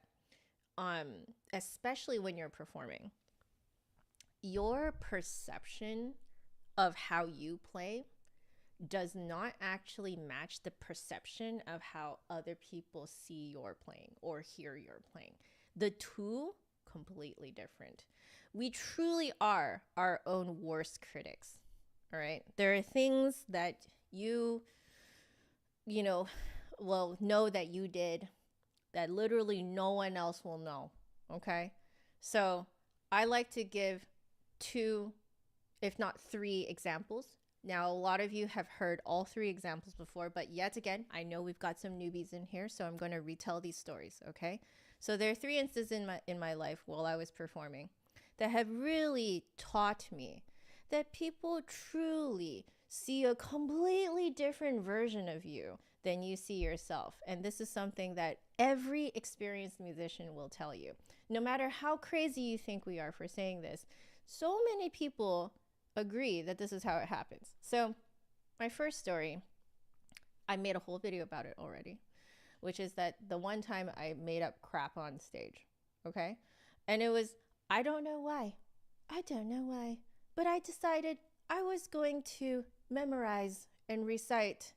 especially when you're performing, your perception of how you play does not actually match the perception of how other people see your playing or hear your playing. The two, completely different. We truly are our own worst critics. All right. There are things that you know that you did that literally no one else will know. Okay. So I like to give 2, if not 3 examples. Now, a lot of you have heard all 3 examples before, but yet again, I know we've got some newbies in here, so I'm going to retell these stories, okay? So there are 3 instances in my life while I was performing that have really taught me that people truly see a completely different version of you than you see yourself. And this is something that every experienced musician will tell you. No matter how crazy you think we are for saying this, so many people agree that this is how it happens. So my first story, I made a whole video about it already, which is that the one time I made up crap on stage, okay? And it was, I don't know why, but I decided I was going to memorize and recite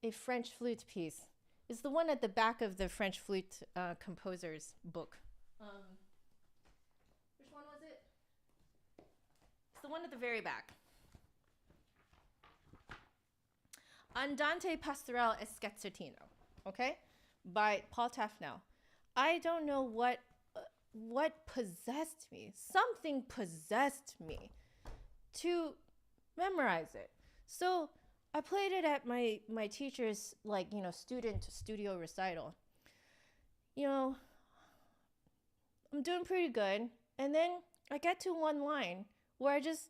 a French flute piece. It's the one at the back of the French flute composer's book. Which one was it? It's the one at the very back. Andante Pastorale e Scherzettino, okay? By Paul Tafnell. I don't know what possessed me. Something possessed me to memorize it. So I played it at my teacher's, student studio recital. I'm doing pretty good. And then I get to one line where I just,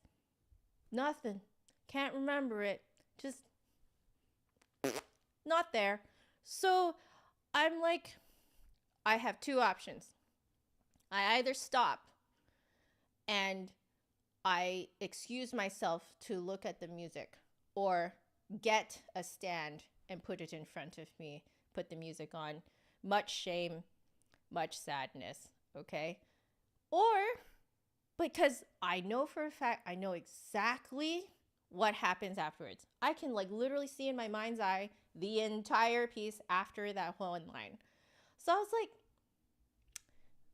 nothing. Can't remember it. Just not there. So I'm like, I have 2 options. I either stop and I excuse myself to look at the music, or get a stand and put it in front of me, put the music on. Much shame, much sadness, okay? Or, because I know for a fact, I know exactly what happens afterwards. I can literally see in my mind's eye the entire piece after that one line. So I was like,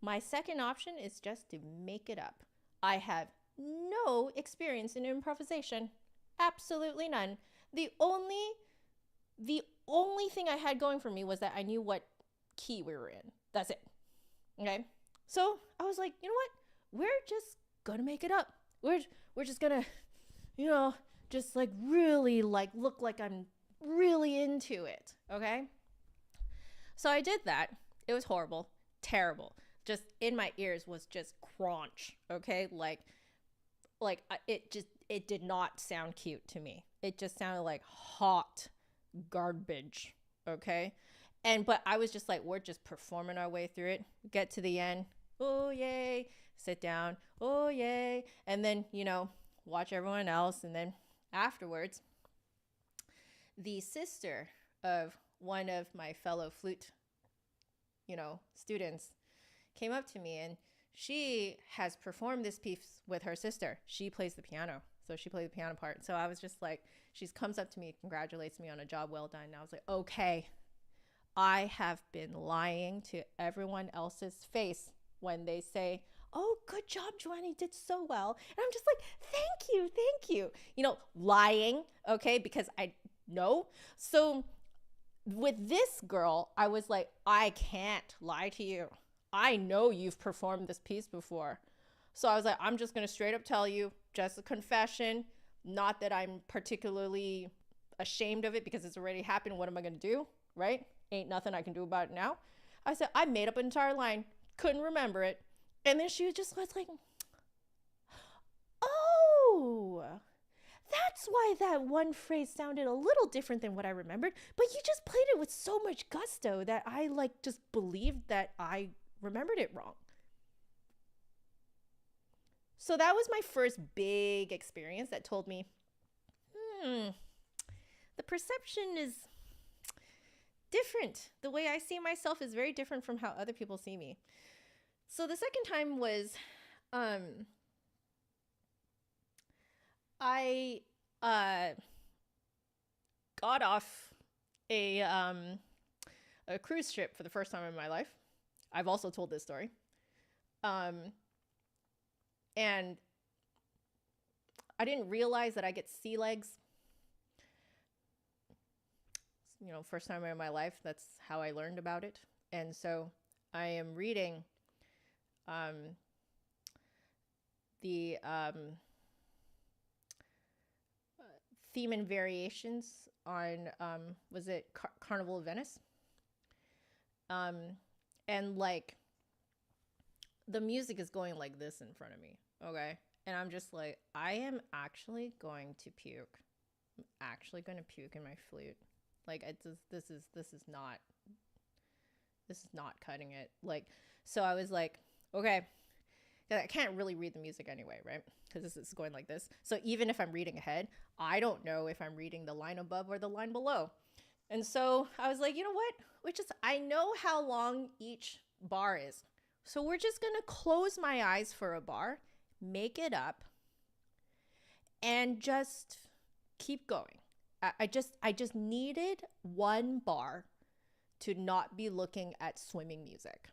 my second option is just to make it up. I have no experience in improvisation. Absolutely none. The only thing I had going for me was that I knew what key we were in. That's it. Okay? So I was like, you know what? We're just gonna make it up. We're just gonna, just really look like I'm really into it. Okay? So I did that. It was horrible. Terrible. just in my ears was just crunch. Okay. It did not sound cute to me. It just sounded like hot garbage. Okay. But I was just like, we're just performing our way through it. Get to the end. Oh, yay. Sit down. Oh, yay. And then, watch everyone else. And then afterwards, the sister of one of my fellow flute, students came up to me, and she has performed this piece with her sister. She plays the piano. So she played the piano part. So I was just like, she comes up to me, congratulates me on a job well done. And I was like, okay, I have been lying to everyone else's face when they say, oh, good job, Joanna, you did so well. And I'm just like, thank you. Lying, okay, because I know. So with this girl, I was like, I can't lie to you. I know you've performed this piece before. So I was like, I'm just going to straight up tell you, just a confession. Not that I'm particularly ashamed of it because it's already happened. What am I going to do? Right? Ain't nothing I can do about it now. I said, I made up an entire line. Couldn't remember it. And then she was like, oh, that's why that one phrase sounded a little different than what I remembered. But you just played it with so much gusto that I just believed that I remembered it wrong. So that was my first big experience that told me, the perception is different. The way I see myself is very different from how other people see me. So the second time was, I got off a cruise ship for the first time in my life. I've also told this story. And I didn't realize that I get sea legs. First time in my life, that's how I learned about it. And so I am reading the theme and variations on, was it Carnival of Venice? And the music is going like this in front of me, okay? And I'm just like, I am actually going to puke. I'm actually going to puke in my flute. This is not cutting it. So I was like, okay, I can't really read the music anyway, right? Because this is going like this. So even if I'm reading ahead, I don't know if I'm reading the line above or the line below. And so I was like, you know what? I know how long each bar is. So we're just going to close my eyes for a bar, make it up, and just keep going. I just needed one bar to not be looking at swimming music.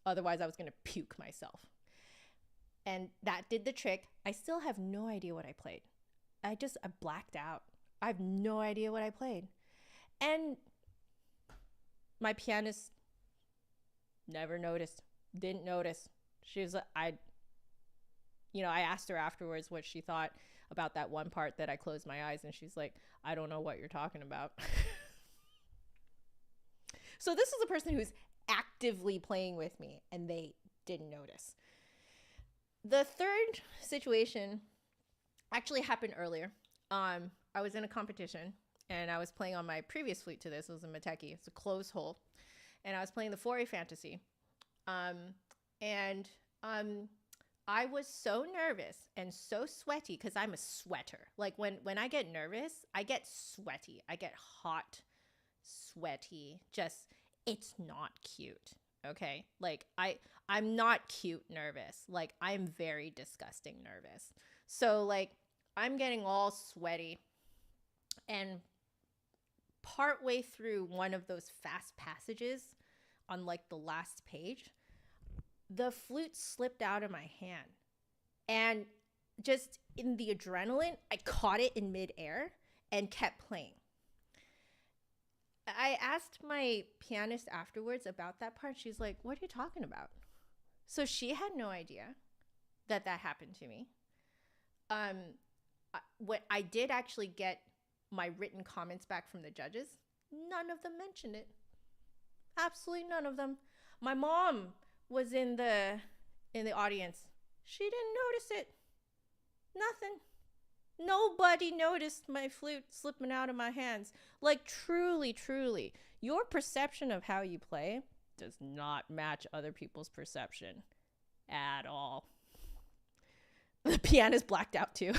Otherwise, I was going to puke myself. And that did the trick. I still have no idea what I played. I blacked out. I have no idea what I played. And my pianist never noticed, didn't notice. She was like, I asked her afterwards what she thought about that one part that I closed my eyes, and she's like, I don't know what you're talking about. So this is a person who's actively playing with me, and they didn't notice. The third situation actually happened earlier. I was in a competition, and I was playing on my previous flute to this. It was a Mateki. It's a closed hole. And I was playing the Foray Fantasy. I was so nervous and so sweaty because I'm a sweater. When I get nervous, I get sweaty. I get hot, sweaty. It's not cute. Okay? I'm not cute nervous. I'm very disgusting nervous. So I'm getting all sweaty, and partway through one of those fast passages on the last page, the flute slipped out of my hand, and just in the adrenaline, I caught it in midair and kept playing. I asked my pianist afterwards about that part. She's like, what are you talking about? So she had no idea that happened to me. What I did actually get my written comments back from the judges. None of them mentioned it. Absolutely none of them. My mom was in the audience. She didn't notice it. Nothing. Nobody noticed my flute slipping out of my hands. Like, truly, truly, your perception of how you play does not match other people's perception at all. The piano's blacked out too.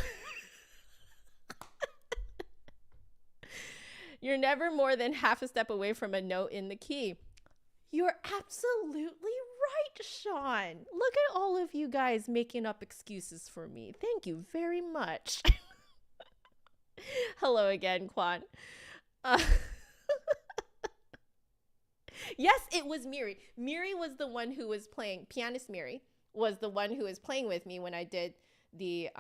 You're never more than half a step away from a note in the key. You're absolutely right, Sean. Look at all of you guys making up excuses for me. Thank you very much. Hello again, Kwan. Yes, it was Miri. Miri was the one who was playing. Pianist Miri was the one who was playing with me when I did the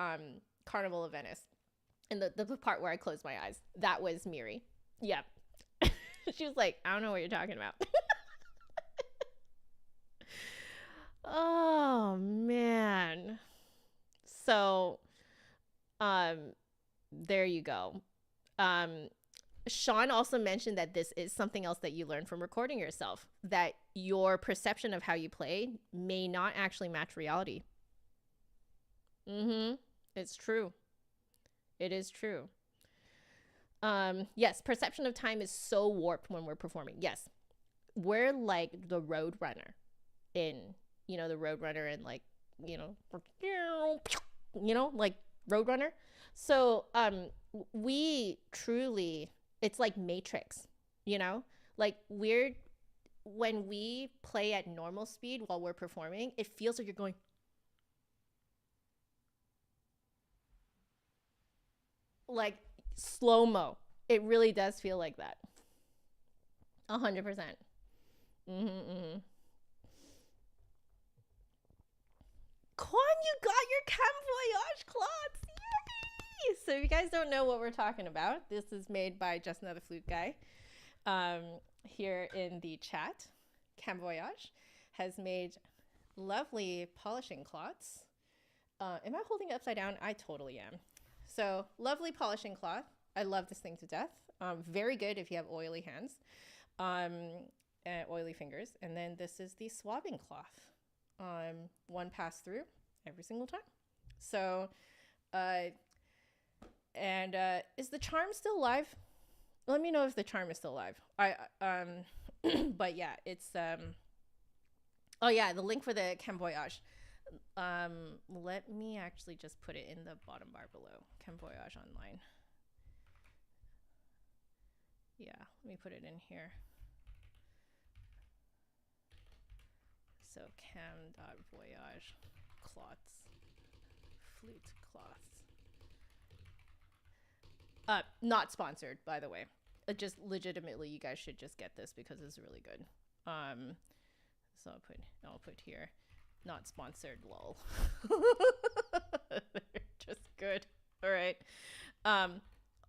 Carnival of Venice. And the part where I closed my eyes. That was Miri. Yep. She was like, I don't know what you're talking about. Oh, man. So, there you go. Sean also mentioned that this is something else that you learn from recording yourself, that your perception of how you play may not actually match reality. It's true. It is true. Yes, perception of time is so warped when we're performing. Yes, we're like the road runner in, the road runner and like, like Roadrunner. So, we truly, it's like Matrix, like when we play at normal speed while we're performing, it feels like you're going like slow-mo. It really does feel like that. 100%. Quan, you got your Cam Voyage cloths. Yay! So if you guys don't know what we're talking about, this is made by Just Another Flute Guy. Here in the chat, Cam Voyage has made lovely polishing cloths. Am I holding it upside down? I totally am. So lovely polishing cloth. I love this thing to death. Very good if you have oily hands, oily fingers. And then this is the swabbing cloth. One pass through every single time. So, is the charm still live? Let me know if the charm is still live. But yeah, it's, oh yeah, the link for the Cam Voyage. Let me actually just put it in the bottom bar below. Cam Voyage online. Yeah, let me put it in here. So cam.voyage cloths, flute cloths. Not sponsored, by the way. Just legitimately, you guys should just get this because it's really good. So I'll put here, not sponsored, lol. They're just good. All right.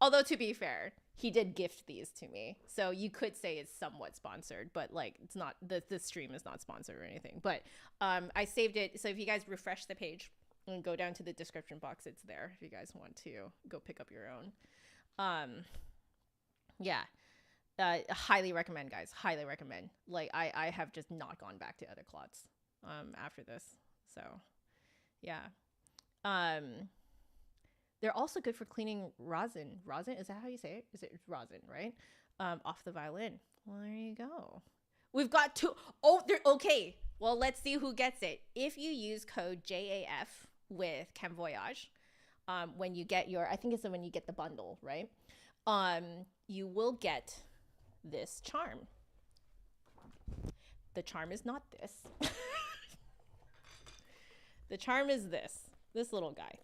Although to be fair, he did gift these to me, so you could say it's somewhat sponsored, but like it's not. The stream is not sponsored or anything. But I saved it, so if you guys refresh the page and go down to the description box, it's there if you guys want to go pick up your own. Yeah, highly recommend, guys. Highly recommend. Like I have just not gone back to other cloths after this. So yeah. They're also good for cleaning rosin. Rosin, is that how you say it? Is it rosin, right? Off the violin. Well, there you go. We've got two. Oh, okay. Well, let's see who gets it. If you use code JAF with Cam Voyage, when you get your, I think it's when you get the bundle, right? You will get this charm. The charm is not this. The charm is this little guy.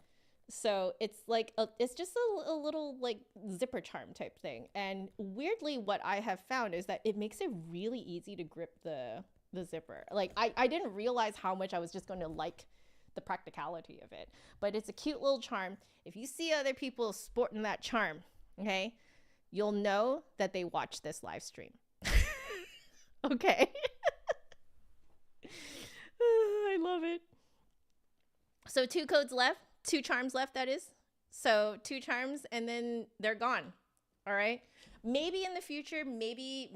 So it's like, it's just a little like zipper charm type thing. And weirdly, what I have found is that it makes it really easy to grip the zipper. Like I didn't realize how much I was just going to like the practicality of it, but it's a cute little charm. If you see other people sporting that charm, okay, you'll know that they watch this live stream. Okay. I love it. So 2 codes left. 2 charms left, that is. So 2 charms and then they're gone. All right. Maybe in the future, maybe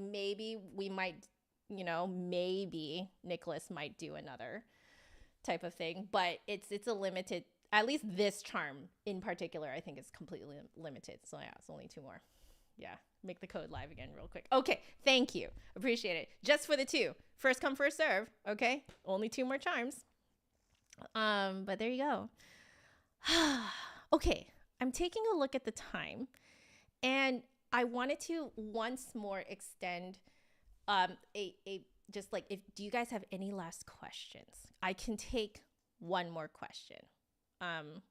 we might maybe Nicholas might do another type of thing, but it's a limited, at least this charm in particular, I think is completely limited. So yeah, it's only 2 more. Yeah, make the code live again real quick. Okay, thank you. Appreciate it. Just for the 2. First come, first serve. Okay, only 2 more charms. But there you go. Okay, I'm taking a look at the time, and I wanted to once more extend just like, do you guys have any last questions? I can take one more question. And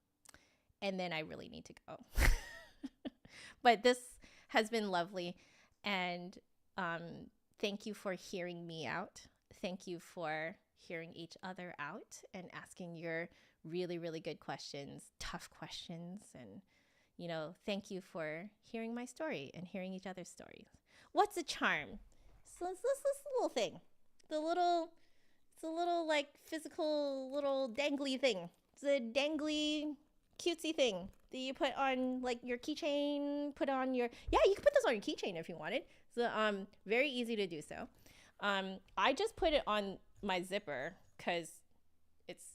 then I really need to go. But this has been lovely, and thank you for hearing me out. Thank you for hearing each other out and asking your really, really good questions, tough questions, and thank you for hearing my story and hearing each other's stories. What's a charm? So it's this little thing. It's a little like physical little dangly thing. It's a dangly cutesy thing that you put on like your keychain, you can put this on your keychain if you wanted. So very easy to do so. I just put it on my zipper because it's,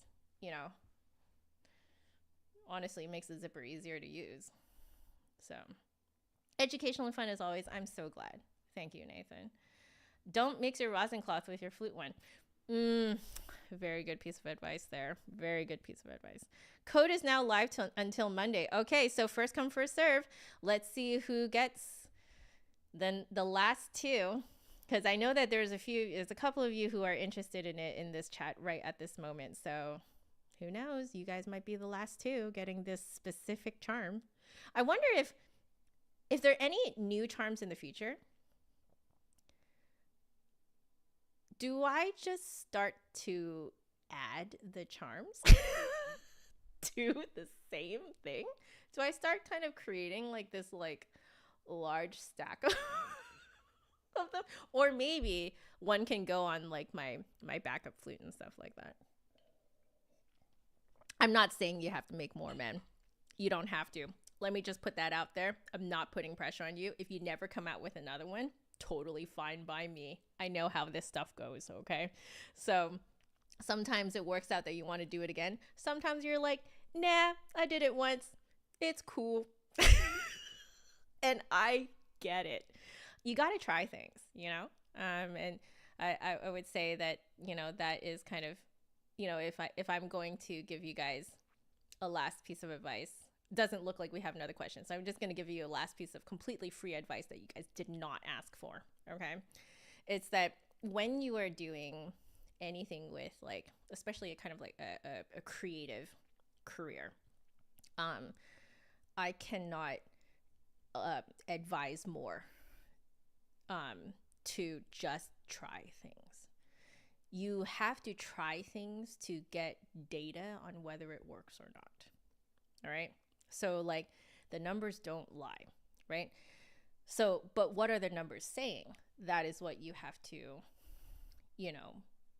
honestly makes the zipper easier to use. So educational and fun as always. I'm so glad. Thank you, Nathan. Don't mix your rosin cloth with your flute one. Very good piece of advice there. Very good piece of advice. Code is now live until Monday. Okay, so first come, first serve. Let's see who gets then the last 2, because I know that there's a couple of you who are interested in it in this chat right at this moment. So who knows? You guys might be the last 2 getting this specific charm. I wonder if there are any new charms in the future. Do I just start to add the charms to the same thing? Do I start kind of creating like this like large stack of them? Or maybe one can go on like my backup flute and stuff like that. I'm not saying you have to make more, man. You don't have to. Let me just put that out there. I'm not putting pressure on you. If you never come out with another one, totally fine by me. I know how this stuff goes, okay? So sometimes it works out that you want to do it again. Sometimes you're like, nah, I did it once. It's cool. And I get it. You got to try things, and I would say that, that is kind of, if I'm going to give you guys a last piece of advice, doesn't look like we have another question. So I'm just going to give you a last piece of completely free advice that you guys did not ask for. Okay. It's that when you are doing anything with like, especially a kind of like a creative career, I cannot advise more to just try things. You have to try things to get data on whether it works or not. All right. So like the numbers don't lie, right? So, but what are the numbers saying? That is what you have to,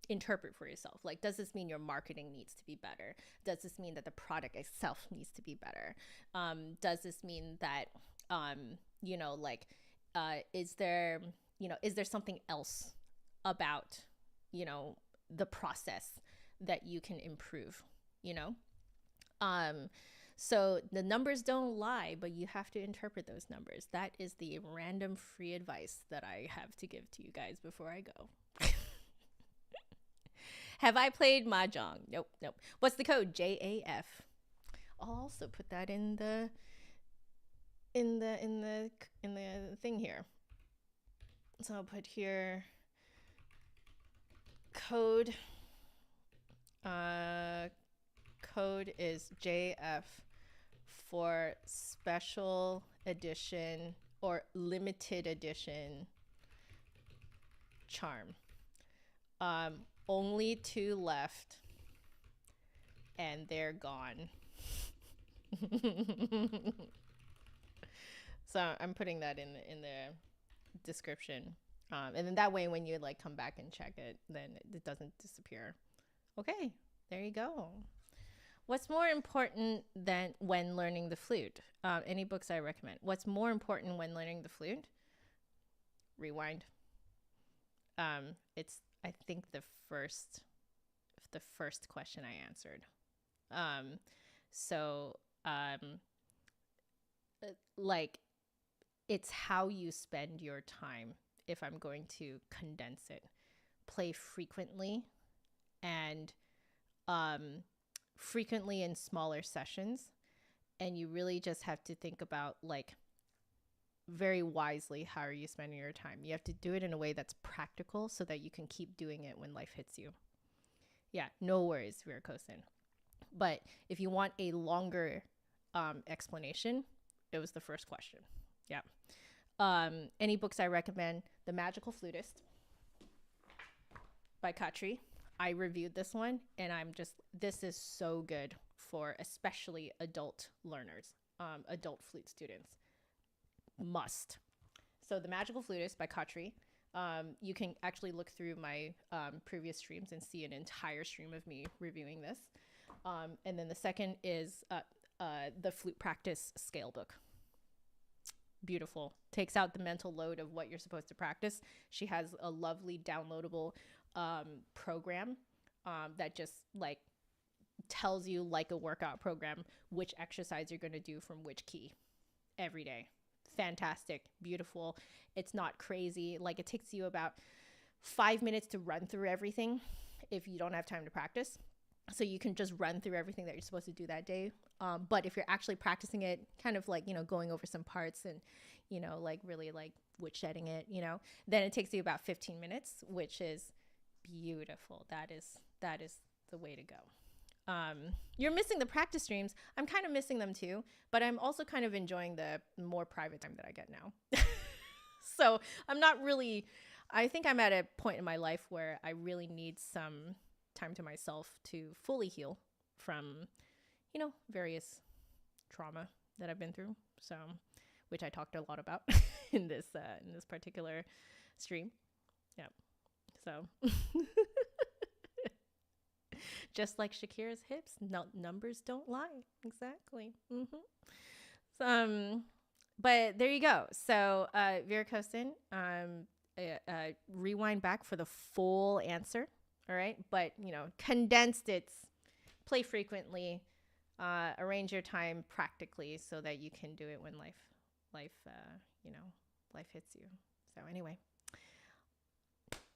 interpret for yourself. Like, does this mean your marketing needs to be better? Does this mean that the product itself needs to be better? Does this mean that, is there something else about, the process that you can improve, So the numbers don't lie, but you have to interpret those numbers. That is the random free advice that I have to give to you guys before I go. Have I played Mahjong? Nope. What's the code? JAF. I'll also put that in the thing here. So I'll put here code. Code is JF for special edition or limited edition charm. Only 2 left and they're gone. So I'm putting that in the description. And then that way when you like come back and check it, then it doesn't disappear. Okay, there you go. What's more important than when learning the flute? Any books I recommend. What's more important when learning the flute? Rewind. It's, I think, the first question I answered. So like, it's how you spend your time. If I'm going to condense it, play frequently, and frequently in smaller sessions. And you really just have to think about, like, very wisely, how are you spending your time? You have to do it in a way that's practical so that you can keep doing it when life hits you. Yeah, no worries, Virkosen. But if you want a longer explanation, it was the first question. Yeah. Any books I recommend? The Magical Flutist by Katri. I reviewed this one, and this is so good for especially adult learners, adult flute students. Must. So The Magical Flutist by Katri. You can actually look through my previous streams and see an entire stream of me reviewing this. And then the second is the Flute Practice Scale book. Beautiful. Takes out the mental load of what you're supposed to practice. She has a lovely downloadable program that just, like, tells you, like a workout program, which exercise you're going to do from which key every day. Fantastic. Beautiful. It's not crazy. Like, it takes you about 5 minutes to run through everything if you don't have time to practice. So you can just run through everything that you're supposed to do that day. But if you're actually practicing it, kind of like, going over some parts and, like, really, like, woodshedding it, then it takes you about 15 minutes, which is beautiful. That is the way to go. You're missing the practice streams. I'm kind of missing them too, but I'm also kind of enjoying the more private time that I get now. So I think I'm at a point in my life where I really need some time to myself to fully heal from, various trauma that I've been through. So, which I talked a lot about in this particular stream. Yeah. So just like Shakira's hips, numbers don't lie. Exactly. But there you go. So, Virkosen, rewind back for the full answer. All right. But, condensed, it's play frequently, arrange your time practically so that you can do it when life hits you. So anyway,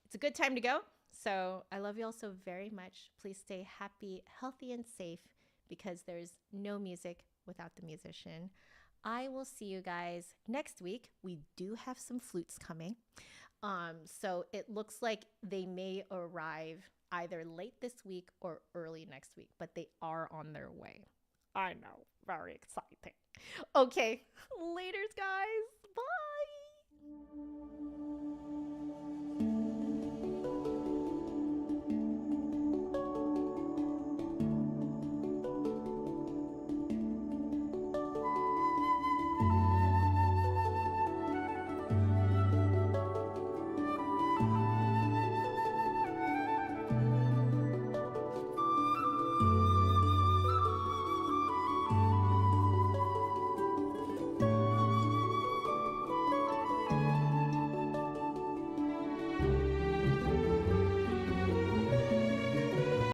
it's a good time to go. So I love you all so very much. Please stay happy, healthy, and safe, because there's no music without the musician. I will see you guys next week. We do have some flutes coming. So it looks like they may arrive either late this week or early next week, but they are on their way. I know. Very exciting. Okay. Later.